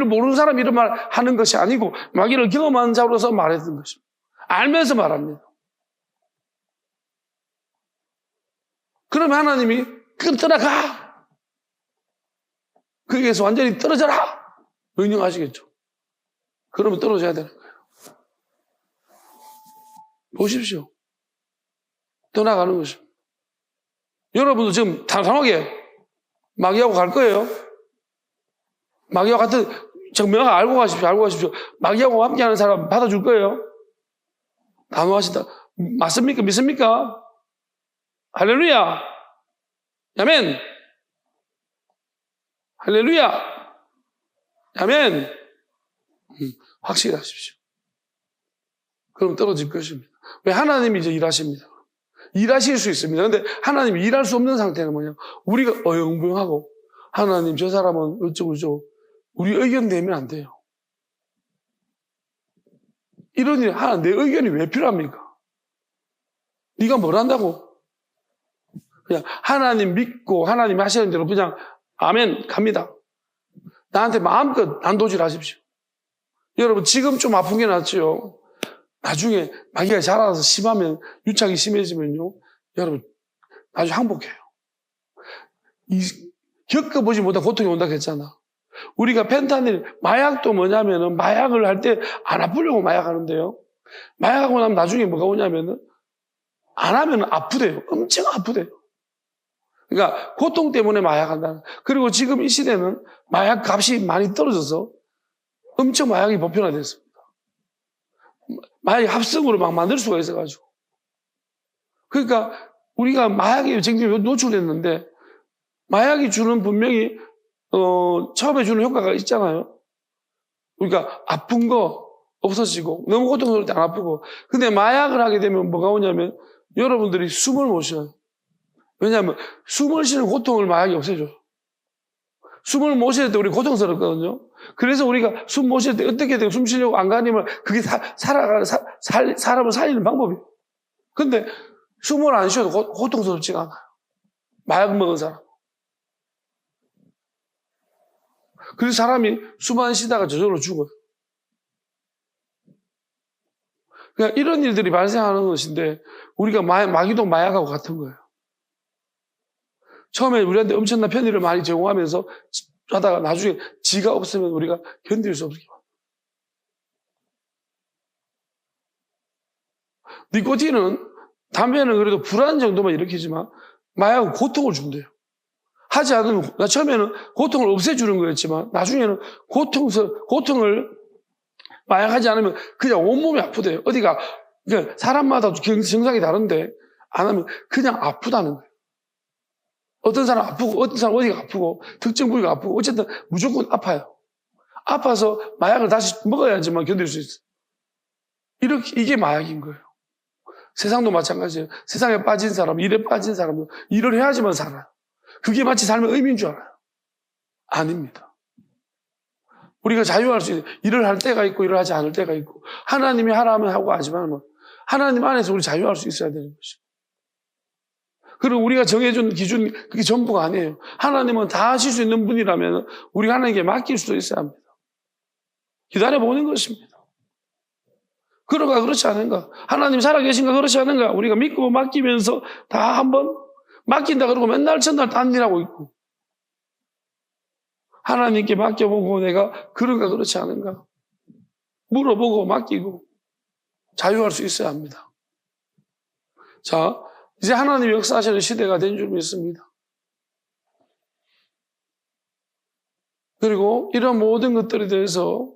모르는 사람이 이런 말 하는 것이 아니고 마귀를 경험한 자로서 말했던 것입니다. 알면서 말합니다. 그러면 하나님이 그럼 떠나가! 거기에서 완전히 떨어져라! 명령하시겠죠. 그러면 떨어져야 되는 거예요. 보십시오. 떠나가는 것입니다. 여러분도 지금 단호하게 마귀하고 갈 거예요. 마귀와 같은 정명하게 알고 가십시오. 마귀하고 함께하는 사람 받아줄 거예요. 단호하시다. 맞습니까? 믿습니까? 할렐루야. 아멘. 할렐루야. 아멘. 확실히 하십시오. 그럼 떨어질 것입니다. 왜? 하나님이 이제 일하십니다. 일하실 수 있습니다. 그런데 하나님이 일할 수 없는 상태는 뭐냐? 우리가 어영부영하고 하나님 저 사람은 어쩌고 우리 의견 내면 안 돼요. 이런 일, 내 의견이 왜 필요합니까? 네가 뭘 한다고? 그냥 하나님 믿고 하나님 하시는 대로 그냥 아멘 갑니다. 나한테 마음껏 난도질 하십시오. 여러분 지금 좀 아픈 게 낫지요. 나중에 마귀가 자라서 심하면 유착이 심해지면요. 여러분 아주 항복해요. 겪어보지 못한 고통이 온다고 했잖아. 우리가 펜타닐, 마약도 뭐냐면은 마약을 할 때 안 아프려고 마약하는데요. 마약하고 나면 나중에 뭐가 오냐면은 안 하면 아프대요. 엄청 아프대요. 그러니까 고통 때문에 마약한다는. 그리고 지금 이 시대는 마약 값이 많이 떨어져서 엄청 마약이 보편화됐습니다. 마약이 합성으로 막 만들 수가 있어가지고. 그러니까 우리가 마약에 굉장히 노출됐는데 마약이 주는 분명히 처음에 주는 효과가 있잖아요. 그러니까 아픈 거 없어지고 너무 고통스러울 때 안 아프고. 근데 마약을 하게 되면 뭐가 오냐면 여러분들이 숨을 못 쉬어요. 왜냐하면 숨을 쉬는 고통을 마약이 없애줘요. 숨을 못 쉴 때 우리 고통스럽거든요. 그래서 우리가 숨 못 쉴 때 어떻게든 숨 쉬려고 안 가니면 그게 사람을 살리는 방법이에요. 근데 숨을 안 쉬어도 고통스럽지가 않아요. 마약 먹은 사람. 그래서 사람이 숨 안 쉬다가 저절로 죽어요. 그러니까 이런 일들이 발생하는 것인데 우리가 마귀도 마약하고 같은 거예요. 처음에 우리한테 엄청난 편의를 많이 제공하면서 하다가 나중에 지가 없으면 우리가 견딜 수 없게 만들어요. 니코틴은 담배는 그래도 불안 정도만 일으키지만 마약은 고통을 준대요. 하지 않으면, 나 처음에는 고통을 없애주는 거였지만, 나중에는 고통을 마약하지 않으면 그냥 온몸이 아프대요. 어디가, 그러니까 사람마다 증상이 다른데, 안 하면 그냥 아프다는 거예요. 어떤 사람 아프고, 어떤 사람 어디가 아프고, 특정 부위가 아프고, 어쨌든 무조건 아파요. 아파서 마약을 다시 먹어야지만 견딜 수 있어요. 이게 마약인 거예요. 세상도 마찬가지예요. 세상에 빠진 사람, 일에 빠진 사람도 일을 해야지만 살아요. 그게 마치 삶의 의미인 줄 알아요. 아닙니다. 우리가 자유할 수 있는, 일을 할 때가 있고 일을 하지 않을 때가 있고, 하나님이 하라면 하고 하지만 하나님 안에서 우리 자유할 수 있어야 되는 것이죠. 그리고 우리가 정해준 기준, 그게 전부가 아니에요. 하나님은 다 하실 수 있는 분이라면 우리가 하나님께 맡길 수도 있어야 합니다. 기다려보는 것입니다. 그런가 그렇지 않은가? 하나님 살아계신가 그렇지 않은가? 우리가 믿고 맡기면서 다 한번 맡긴다 그러고 맨날 전날 딴 일하고 있고, 하나님께 맡겨보고 내가 그런가 그렇지 않은가? 물어보고 맡기고 자유할 수 있어야 합니다. 자, 이제 하나님 역사하시는 시대가 된 줄 믿습니다. 그리고 이런 모든 것들에 대해서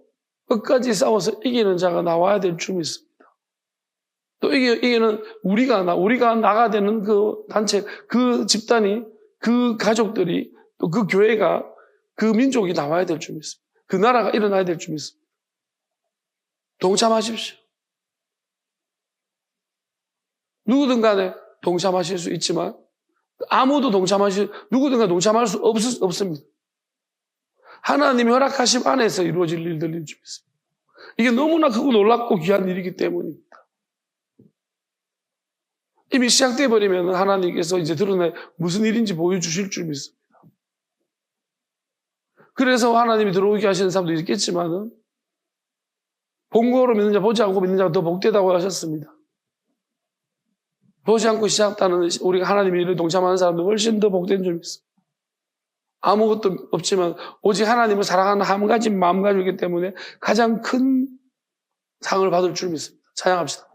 끝까지 싸워서 이기는 자가 나와야 될 줄 믿습니다. 또 이기는 우리가 나가 되는 그 단체, 그 집단이, 그 가족들이, 또 그 교회가, 그 민족이 나와야 될 줄 믿습니다. 그 나라가 일어나야 될 줄 믿습니다. 동참하십시오. 누구든 간에 동참하실 수 있지만 누구든가 동참할 수 없습니다. 하나님이 허락하심 안에서 이루어질 일들인 줄 믿습니다. 이게 너무나 크고 놀랍고 귀한 일이기 때문입니다. 이미 시작돼 버리면 하나님께서 이제 드러내 무슨 일인지 보여주실 줄 믿습니다. 그래서 하나님이 들어오게 하시는 사람도 있겠지만은, 본거로 믿는 자, 보지 않고 믿는 자가 더 복되다고 하셨습니다. 보지 않고 시작하는 우리가 하나님의 일을 동참하는 사람도 훨씬 더 복된 줄 믿습니다. 아무것도 없지만 오직 하나님을 사랑하는 한 가지 마음 가지고 있기 때문에 가장 큰 상을 받을 줄 믿습니다. 찬양합시다.